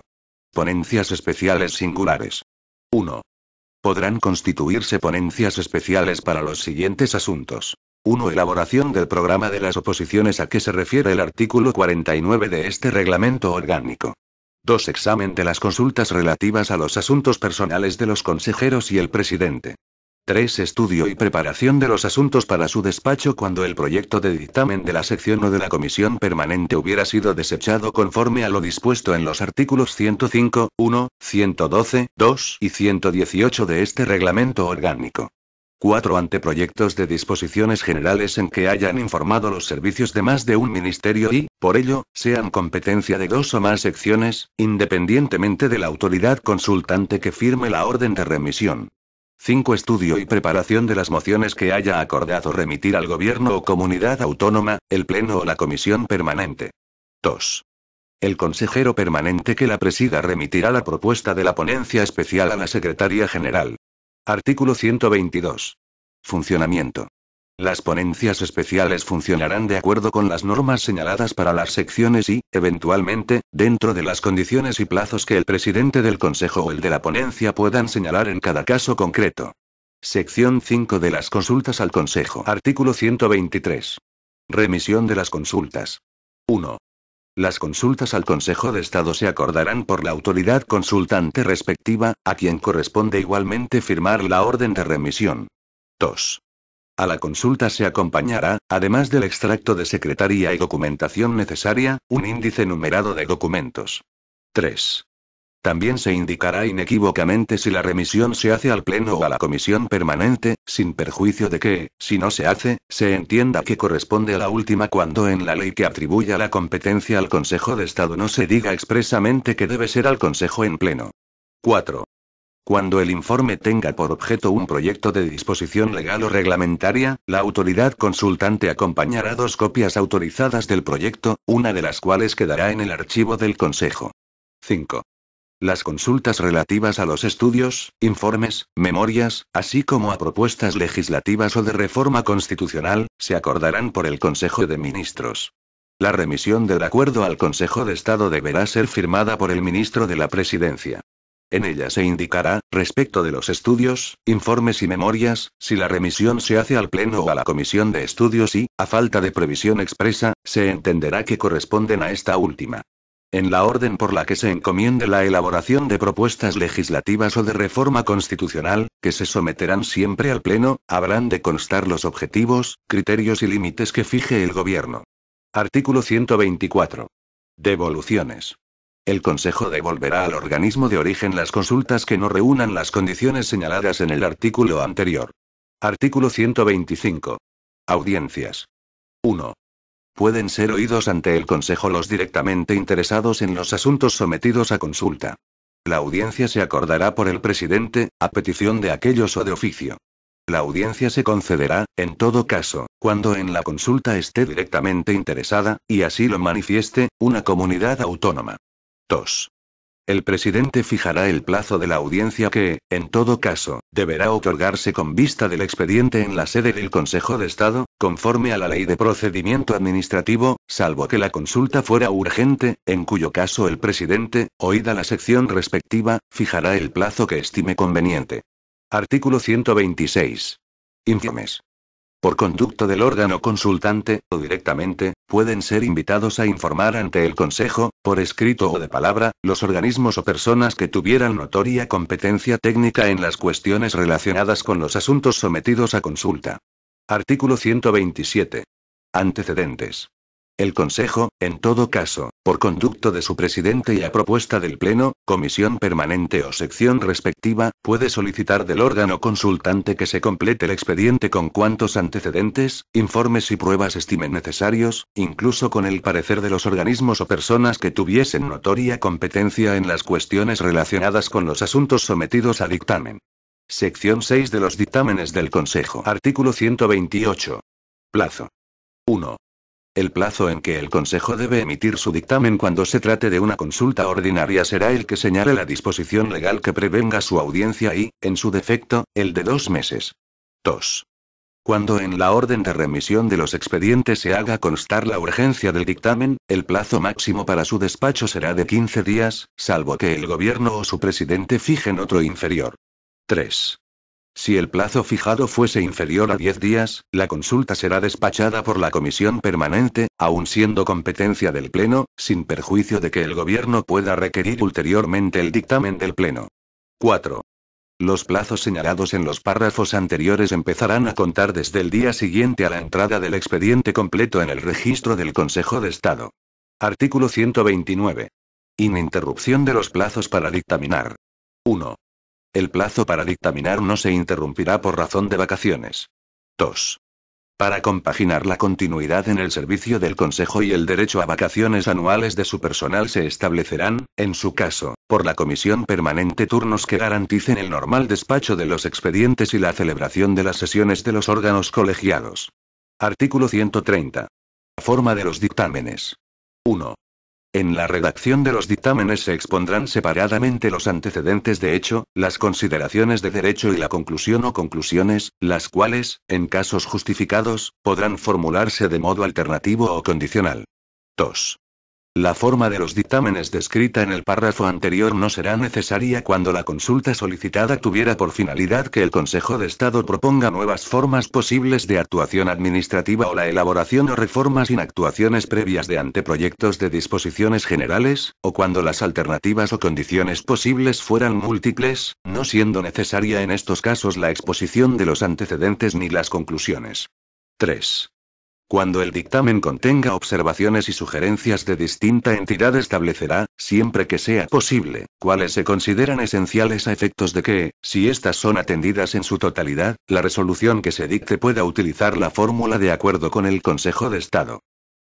Ponencias especiales singulares. 1. Podrán constituirse ponencias especiales para los siguientes asuntos. 1. Elaboración del programa de las oposiciones a que se refiere el artículo 49 de este reglamento orgánico. 2. Examen de las consultas relativas a los asuntos personales de los consejeros y el presidente. 3. Estudio y preparación de los asuntos para su despacho cuando el proyecto de dictamen de la sección o de la comisión permanente hubiera sido desechado conforme a lo dispuesto en los artículos 105, 1, 112, 2 y 118 de este reglamento orgánico. 4. Anteproyectos de disposiciones generales en que hayan informado los servicios de más de un ministerio y, por ello, sean competencia de 2 o más secciones, independientemente de la autoridad consultante que firme la orden de remisión. 5. Estudio y preparación de las mociones que haya acordado remitir al Gobierno o comunidad autónoma, el Pleno o la Comisión Permanente. 2. El consejero permanente que la presida remitirá la propuesta de la ponencia especial a la Secretaría General. Artículo 122. Funcionamiento. Las ponencias especiales funcionarán de acuerdo con las normas señaladas para las secciones y, eventualmente, dentro de las condiciones y plazos que el presidente del Consejo o el de la ponencia puedan señalar en cada caso concreto. Sección 5 de las consultas al Consejo. Artículo 123. Remisión de las consultas. 1. Las consultas al Consejo de Estado se acordarán por la autoridad consultante respectiva, a quien corresponde igualmente firmar la orden de remisión. 2. A la consulta se acompañará, además del extracto de secretaría y documentación necesaria, un índice numerado de documentos. 3. También se indicará inequívocamente si la remisión se hace al Pleno o a la Comisión Permanente, sin perjuicio de que, si no se hace, se entienda que corresponde a la última cuando en la ley que atribuya la competencia al Consejo de Estado no se diga expresamente que debe ser al Consejo en pleno. 4. Cuando el informe tenga por objeto un proyecto de disposición legal o reglamentaria, la autoridad consultante acompañará 2 copias autorizadas del proyecto, una de las cuales quedará en el archivo del Consejo. 5. Las consultas relativas a los estudios, informes, memorias, así como a propuestas legislativas o de reforma constitucional, se acordarán por el Consejo de Ministros. La remisión del acuerdo al Consejo de Estado deberá ser firmada por el ministro de la Presidencia. En ella se indicará, respecto de los estudios, informes y memorias, si la remisión se hace al Pleno o a la Comisión de Estudios y, a falta de previsión expresa, se entenderá que corresponden a esta última. En la orden por la que se encomiende la elaboración de propuestas legislativas o de reforma constitucional, que se someterán siempre al Pleno, habrán de constar los objetivos, criterios y límites que fije el Gobierno. Artículo 124. Devoluciones. El Consejo devolverá al organismo de origen las consultas que no reúnan las condiciones señaladas en el artículo anterior. Artículo 125. Audiencias. 1. Pueden ser oídos ante el Consejo los directamente interesados en los asuntos sometidos a consulta. La audiencia se acordará por el presidente, a petición de aquellos o de oficio. La audiencia se concederá, en todo caso, cuando en la consulta esté directamente interesada, y así lo manifieste, una comunidad autónoma. 2. El presidente fijará el plazo de la audiencia que, en todo caso, deberá otorgarse con vista del expediente en la sede del Consejo de Estado, conforme a la Ley de Procedimiento Administrativo, salvo que la consulta fuera urgente, en cuyo caso el presidente, oída la sección respectiva, fijará el plazo que estime conveniente. Artículo 126. Informes. Por conducto del órgano consultante, o directamente, pueden ser invitados a informar ante el Consejo, por escrito o de palabra, los organismos o personas que tuvieran notoria competencia técnica en las cuestiones relacionadas con los asuntos sometidos a consulta. Artículo 127. Antecedentes. El Consejo, en todo caso, por conducto de su presidente y a propuesta del Pleno, comisión permanente o sección respectiva, puede solicitar del órgano consultante que se complete el expediente con cuantos antecedentes, informes y pruebas estimen necesarios, incluso con el parecer de los organismos o personas que tuviesen notoria competencia en las cuestiones relacionadas con los asuntos sometidos a dictamen. Sección 6 de los dictámenes del Consejo. Artículo 128. Plazo. 1. El plazo en que el Consejo debe emitir su dictamen cuando se trate de una consulta ordinaria será el que señale la disposición legal que prevenga su audiencia y, en su defecto, el de 2 meses. 2. Cuando en la orden de remisión de los expedientes se haga constar la urgencia del dictamen, el plazo máximo para su despacho será de 15 días, salvo que el Gobierno o su presidente fijen otro inferior. 3. Si el plazo fijado fuese inferior a 10 días, la consulta será despachada por la comisión permanente, aun siendo competencia del Pleno, sin perjuicio de que el Gobierno pueda requerir ulteriormente el dictamen del Pleno. 4. Los plazos señalados en los párrafos anteriores empezarán a contar desde el día siguiente a la entrada del expediente completo en el registro del Consejo de Estado. Artículo 129. Ininterrupción de los plazos para dictaminar. 1. El plazo para dictaminar no se interrumpirá por razón de vacaciones. 2. Para compaginar la continuidad en el servicio del Consejo y el derecho a vacaciones anuales de su personal se establecerán, en su caso, por la Comisión Permanente turnos que garanticen el normal despacho de los expedientes y la celebración de las sesiones de los órganos colegiados. Artículo 130. Forma de los dictámenes. 1. En la redacción de los dictámenes se expondrán separadamente los antecedentes de hecho, las consideraciones de derecho y la conclusión o conclusiones, las cuales, en casos justificados, podrán formularse de modo alternativo o condicional. 2. La forma de los dictámenes descrita en el párrafo anterior no será necesaria cuando la consulta solicitada tuviera por finalidad que el Consejo de Estado proponga nuevas formas posibles de actuación administrativa o la elaboración o reformas sin actuaciones previas de anteproyectos de disposiciones generales, o cuando las alternativas o condiciones posibles fueran múltiples, no siendo necesaria en estos casos la exposición de los antecedentes ni las conclusiones. 3. Cuando el dictamen contenga observaciones y sugerencias de distinta entidad establecerá, siempre que sea posible, cuáles se consideran esenciales a efectos de que, si éstas son atendidas en su totalidad, la resolución que se dicte pueda utilizar la fórmula de acuerdo con el Consejo de Estado.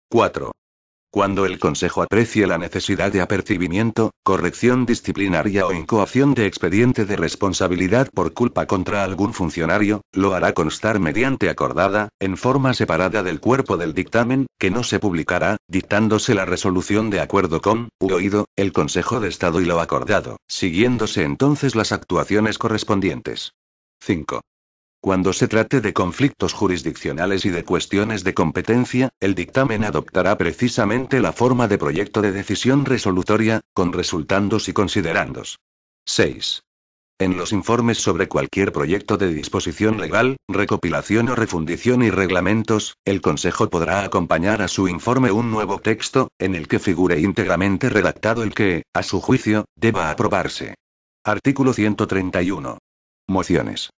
4. Cuando el Consejo aprecie la necesidad de apercibimiento, corrección disciplinaria o incoación de expediente de responsabilidad por culpa contra algún funcionario, lo hará constar mediante acordada, en forma separada del cuerpo del dictamen, que no se publicará, dictándose la resolución de acuerdo con, oído, el Consejo de Estado y lo acordado, siguiéndose entonces las actuaciones correspondientes. 5. Cuando se trate de conflictos jurisdiccionales y de cuestiones de competencia, el dictamen adoptará precisamente la forma de proyecto de decisión resolutoria, con resultandos y considerandos. 6. En los informes sobre cualquier proyecto de disposición legal, recopilación o refundición y reglamentos, el Consejo podrá acompañar a su informe un nuevo texto, en el que figure íntegramente redactado el que, a su juicio, deba aprobarse. Artículo 131. Mociones.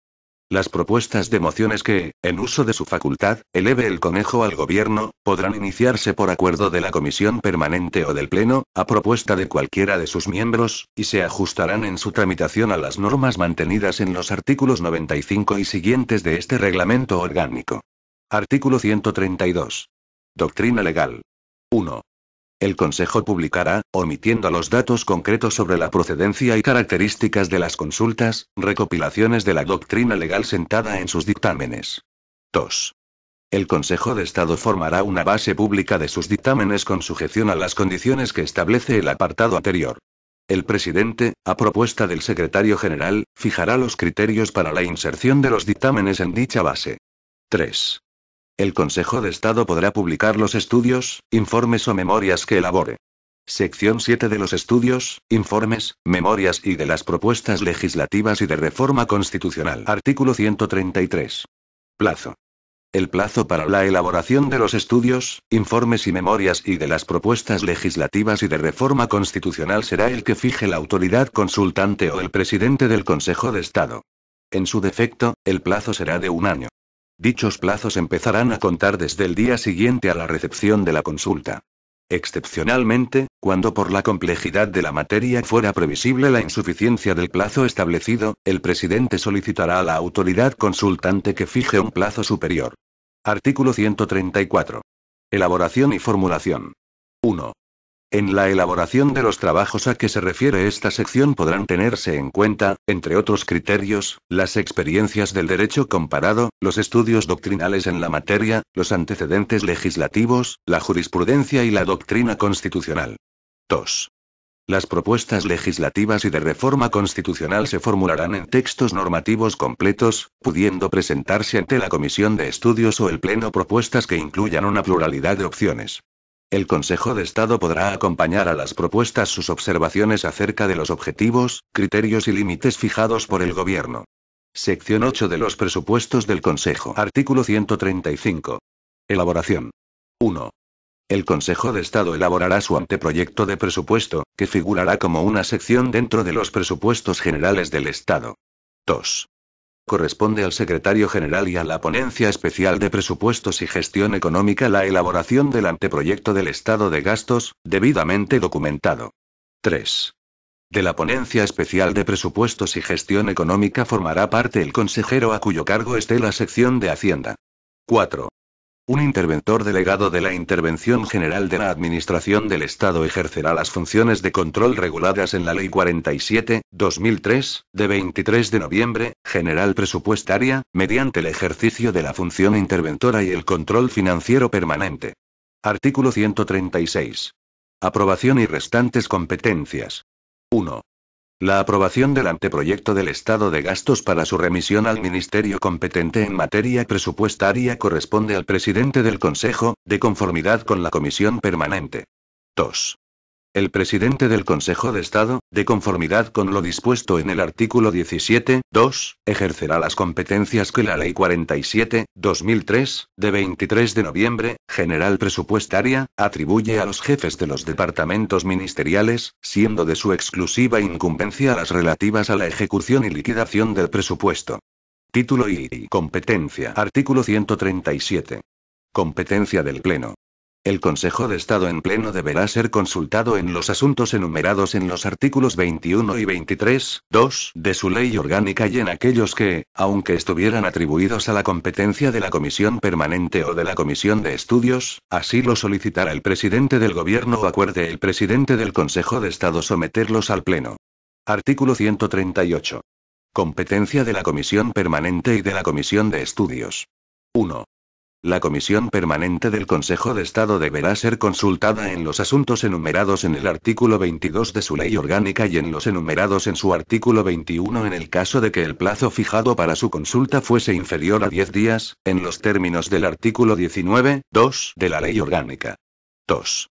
Las propuestas de mociones que, en uso de su facultad, eleve el Consejo al Gobierno, podrán iniciarse por acuerdo de la Comisión Permanente o del Pleno, a propuesta de cualquiera de sus miembros, y se ajustarán en su tramitación a las normas mantenidas en los artículos 95 y siguientes de este reglamento orgánico. Artículo 132. Doctrina legal. 1. El Consejo publicará, omitiendo los datos concretos sobre la procedencia y características de las consultas, recopilaciones de la doctrina legal sentada en sus dictámenes. 2. El Consejo de Estado formará una base pública de sus dictámenes con sujeción a las condiciones que establece el apartado anterior. El presidente, a propuesta del secretario general, fijará los criterios para la inserción de los dictámenes en dicha base. 3. El Consejo de Estado podrá publicar los estudios, informes o memorias que elabore. Sección 7 de los estudios, informes, memorias y de las propuestas legislativas y de reforma constitucional. Artículo 133. Plazo. El plazo para la elaboración de los estudios, informes y memorias y de las propuestas legislativas y de reforma constitucional será el que fije la autoridad consultante o el presidente del Consejo de Estado. En su defecto, el plazo será de 1 año. Dichos plazos empezarán a contar desde el día siguiente a la recepción de la consulta. Excepcionalmente, cuando por la complejidad de la materia fuera previsible la insuficiencia del plazo establecido, el presidente solicitará a la autoridad consultante que fije un plazo superior. Artículo 134. Elaboración y formulación. 1. En la elaboración de los trabajos a que se refiere esta sección podrán tenerse en cuenta, entre otros criterios, las experiencias del derecho comparado, los estudios doctrinales en la materia, los antecedentes legislativos, la jurisprudencia y la doctrina constitucional. 2. Las propuestas legislativas y de reforma constitucional se formularán en textos normativos completos, pudiendo presentarse ante la Comisión de Estudios o el Pleno propuestas que incluyan una pluralidad de opciones. El Consejo de Estado podrá acompañar a las propuestas sus observaciones acerca de los objetivos, criterios y límites fijados por el Gobierno. Sección 8 de los presupuestos del Consejo. Artículo 135. Elaboración. 1. El Consejo de Estado elaborará su anteproyecto de presupuesto, que figurará como una sección dentro de los presupuestos generales del Estado. 2. Corresponde al secretario general y a la Ponencia Especial de Presupuestos y Gestión Económica la elaboración del anteproyecto del estado de gastos, debidamente documentado. 3. De la Ponencia Especial de Presupuestos y Gestión Económica formará parte el consejero a cuyo cargo esté la sección de Hacienda. 4. Un interventor delegado de la Intervención General de la Administración del Estado ejercerá las funciones de control reguladas en la Ley 47/2003, de 23 de noviembre, general presupuestaria, mediante el ejercicio de la función interventora y el control financiero permanente. Artículo 136. Aprobación y restantes competencias. 1. La aprobación del anteproyecto del estado de gastos para su remisión al ministerio competente en materia presupuestaria corresponde al presidente del Consejo, de conformidad con la Comisión Permanente. 2. El presidente del Consejo de Estado, de conformidad con lo dispuesto en el artículo 17(2), ejercerá las competencias que la Ley 47/2003, de 23 de noviembre, general presupuestaria, atribuye a los jefes de los departamentos ministeriales, siendo de su exclusiva incumbencia las relativas a la ejecución y liquidación del presupuesto. Título y competencia. Artículo 137. Competencia del Pleno. El Consejo de Estado en pleno deberá ser consultado en los asuntos enumerados en los artículos 21 y 23(2) de su ley orgánica y en aquellos que, aunque estuvieran atribuidos a la competencia de la Comisión Permanente o de la Comisión de Estudios, así lo solicitara el presidente del Gobierno o acuerde el presidente del Consejo de Estado someterlos al Pleno. Artículo 138. Competencia de la Comisión Permanente y de la Comisión de Estudios. 1. La Comisión Permanente del Consejo de Estado deberá ser consultada en los asuntos enumerados en el artículo 22 de su ley orgánica y en los enumerados en su artículo 21 en el caso de que el plazo fijado para su consulta fuese inferior a 10 días, en los términos del artículo 19(2) de la ley orgánica. 2.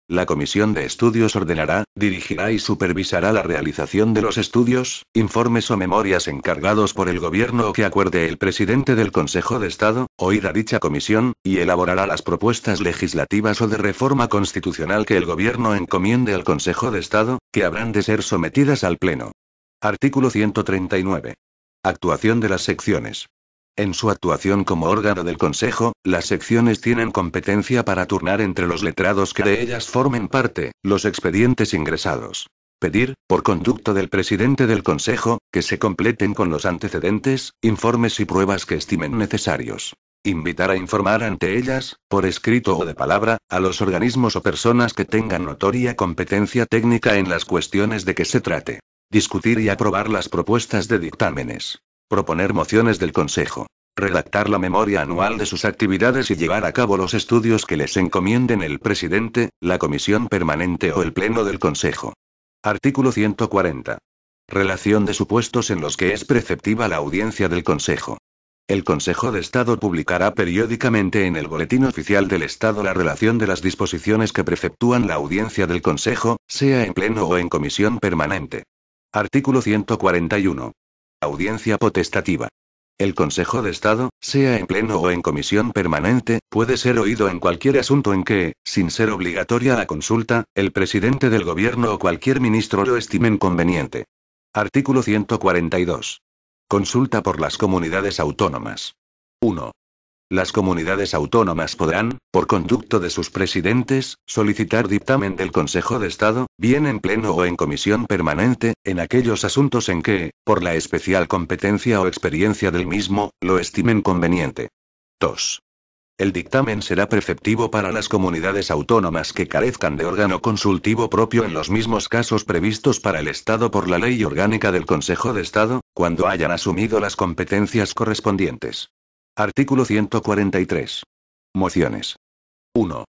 La Comisión de Estudios ordenará, dirigirá y supervisará la realización de los estudios, informes o memorias encargados por el Gobierno o que acuerde el presidente del Consejo de Estado, oída dicha comisión, y elaborará las propuestas legislativas o de reforma constitucional que el Gobierno encomiende al Consejo de Estado, que habrán de ser sometidas al Pleno. Artículo 139. Actuación de las secciones. En su actuación como órgano del Consejo, las secciones tienen competencia para turnar entre los letrados que de ellas formen parte, los expedientes ingresados. Pedir, por conducto del presidente del Consejo, que se completen con los antecedentes, informes y pruebas que estimen necesarios. Invitar a informar ante ellas, por escrito o de palabra, a los organismos o personas que tengan notoria competencia técnica en las cuestiones de que se trate. Discutir y aprobar las propuestas de dictámenes. Proponer mociones del Consejo. Redactar la memoria anual de sus actividades y llevar a cabo los estudios que les encomienden el presidente, la comisión permanente o el pleno del Consejo. Artículo 140. Relación de supuestos en los que es preceptiva la audiencia del Consejo. El Consejo de Estado publicará periódicamente en el Boletín Oficial del Estado la relación de las disposiciones que preceptúan la audiencia del Consejo, sea en pleno o en comisión permanente. Artículo 141. Audiencia potestativa. El Consejo de Estado, sea en pleno o en comisión permanente, puede ser oído en cualquier asunto en que, sin ser obligatoria la consulta, el presidente del Gobierno o cualquier ministro lo estimen conveniente. Artículo 142. Consulta por las comunidades autónomas. 1. Las comunidades autónomas podrán, por conducto de sus presidentes, solicitar dictamen del Consejo de Estado, bien en pleno o en comisión permanente, en aquellos asuntos en que, por la especial competencia o experiencia del mismo, lo estimen conveniente. 2. El dictamen será preceptivo para las comunidades autónomas que carezcan de órgano consultivo propio en los mismos casos previstos para el Estado por la Ley Orgánica del Consejo de Estado, cuando hayan asumido las competencias correspondientes. Artículo 143. Mociones. 1.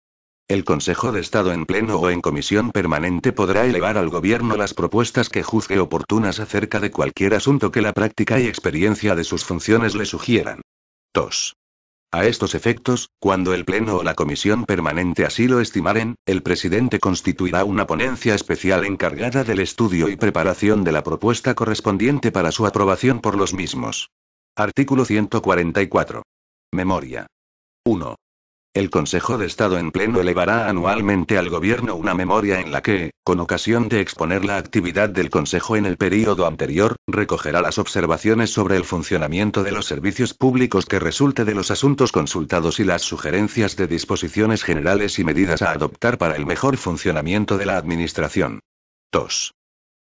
El Consejo de Estado en pleno o en comisión permanente podrá elevar al Gobierno las propuestas que juzgue oportunas acerca de cualquier asunto que la práctica y experiencia de sus funciones le sugieran. 2. A estos efectos, cuando el Pleno o la Comisión Permanente así lo estimaren, el presidente constituirá una ponencia especial encargada del estudio y preparación de la propuesta correspondiente para su aprobación por los mismos. Artículo 144. Memoria. 1. El Consejo de Estado en pleno elevará anualmente al Gobierno una memoria en la que, con ocasión de exponer la actividad del Consejo en el período anterior, recogerá las observaciones sobre el funcionamiento de los servicios públicos que resulte de los asuntos consultados y las sugerencias de disposiciones generales y medidas a adoptar para el mejor funcionamiento de la Administración. 2.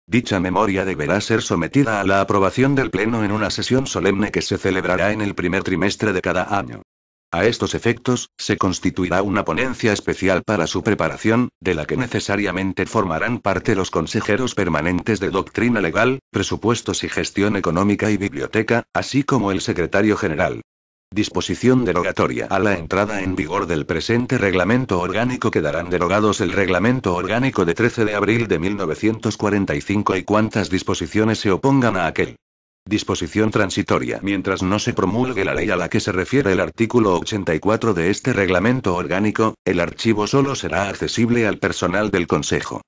Dicha memoria deberá ser sometida a la aprobación del Pleno en una sesión solemne que se celebrará en el primer trimestre de cada año. A estos efectos, se constituirá una ponencia especial para su preparación, de la que necesariamente formarán parte los consejeros permanentes de Doctrina Legal, Presupuestos y Gestión Económica y Biblioteca, así como el secretario general. Disposición derogatoria a la entrada en vigor del presente reglamento orgánico. Quedarán derogados el reglamento orgánico de 13 de abril de 1945 y cuantas disposiciones se opongan a aquel. Disposición transitoria. Mientras no se promulgue la ley a la que se refiere el artículo 84 de este reglamento orgánico, el archivo solo será accesible al personal del Consejo.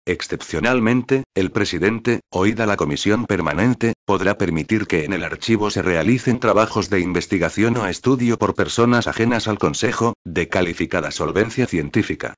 Excepcionalmente, el presidente, oída la comisión permanente, podrá permitir que en el archivo se realicen trabajos de investigación o estudio por personas ajenas al Consejo, de calificada solvencia científica.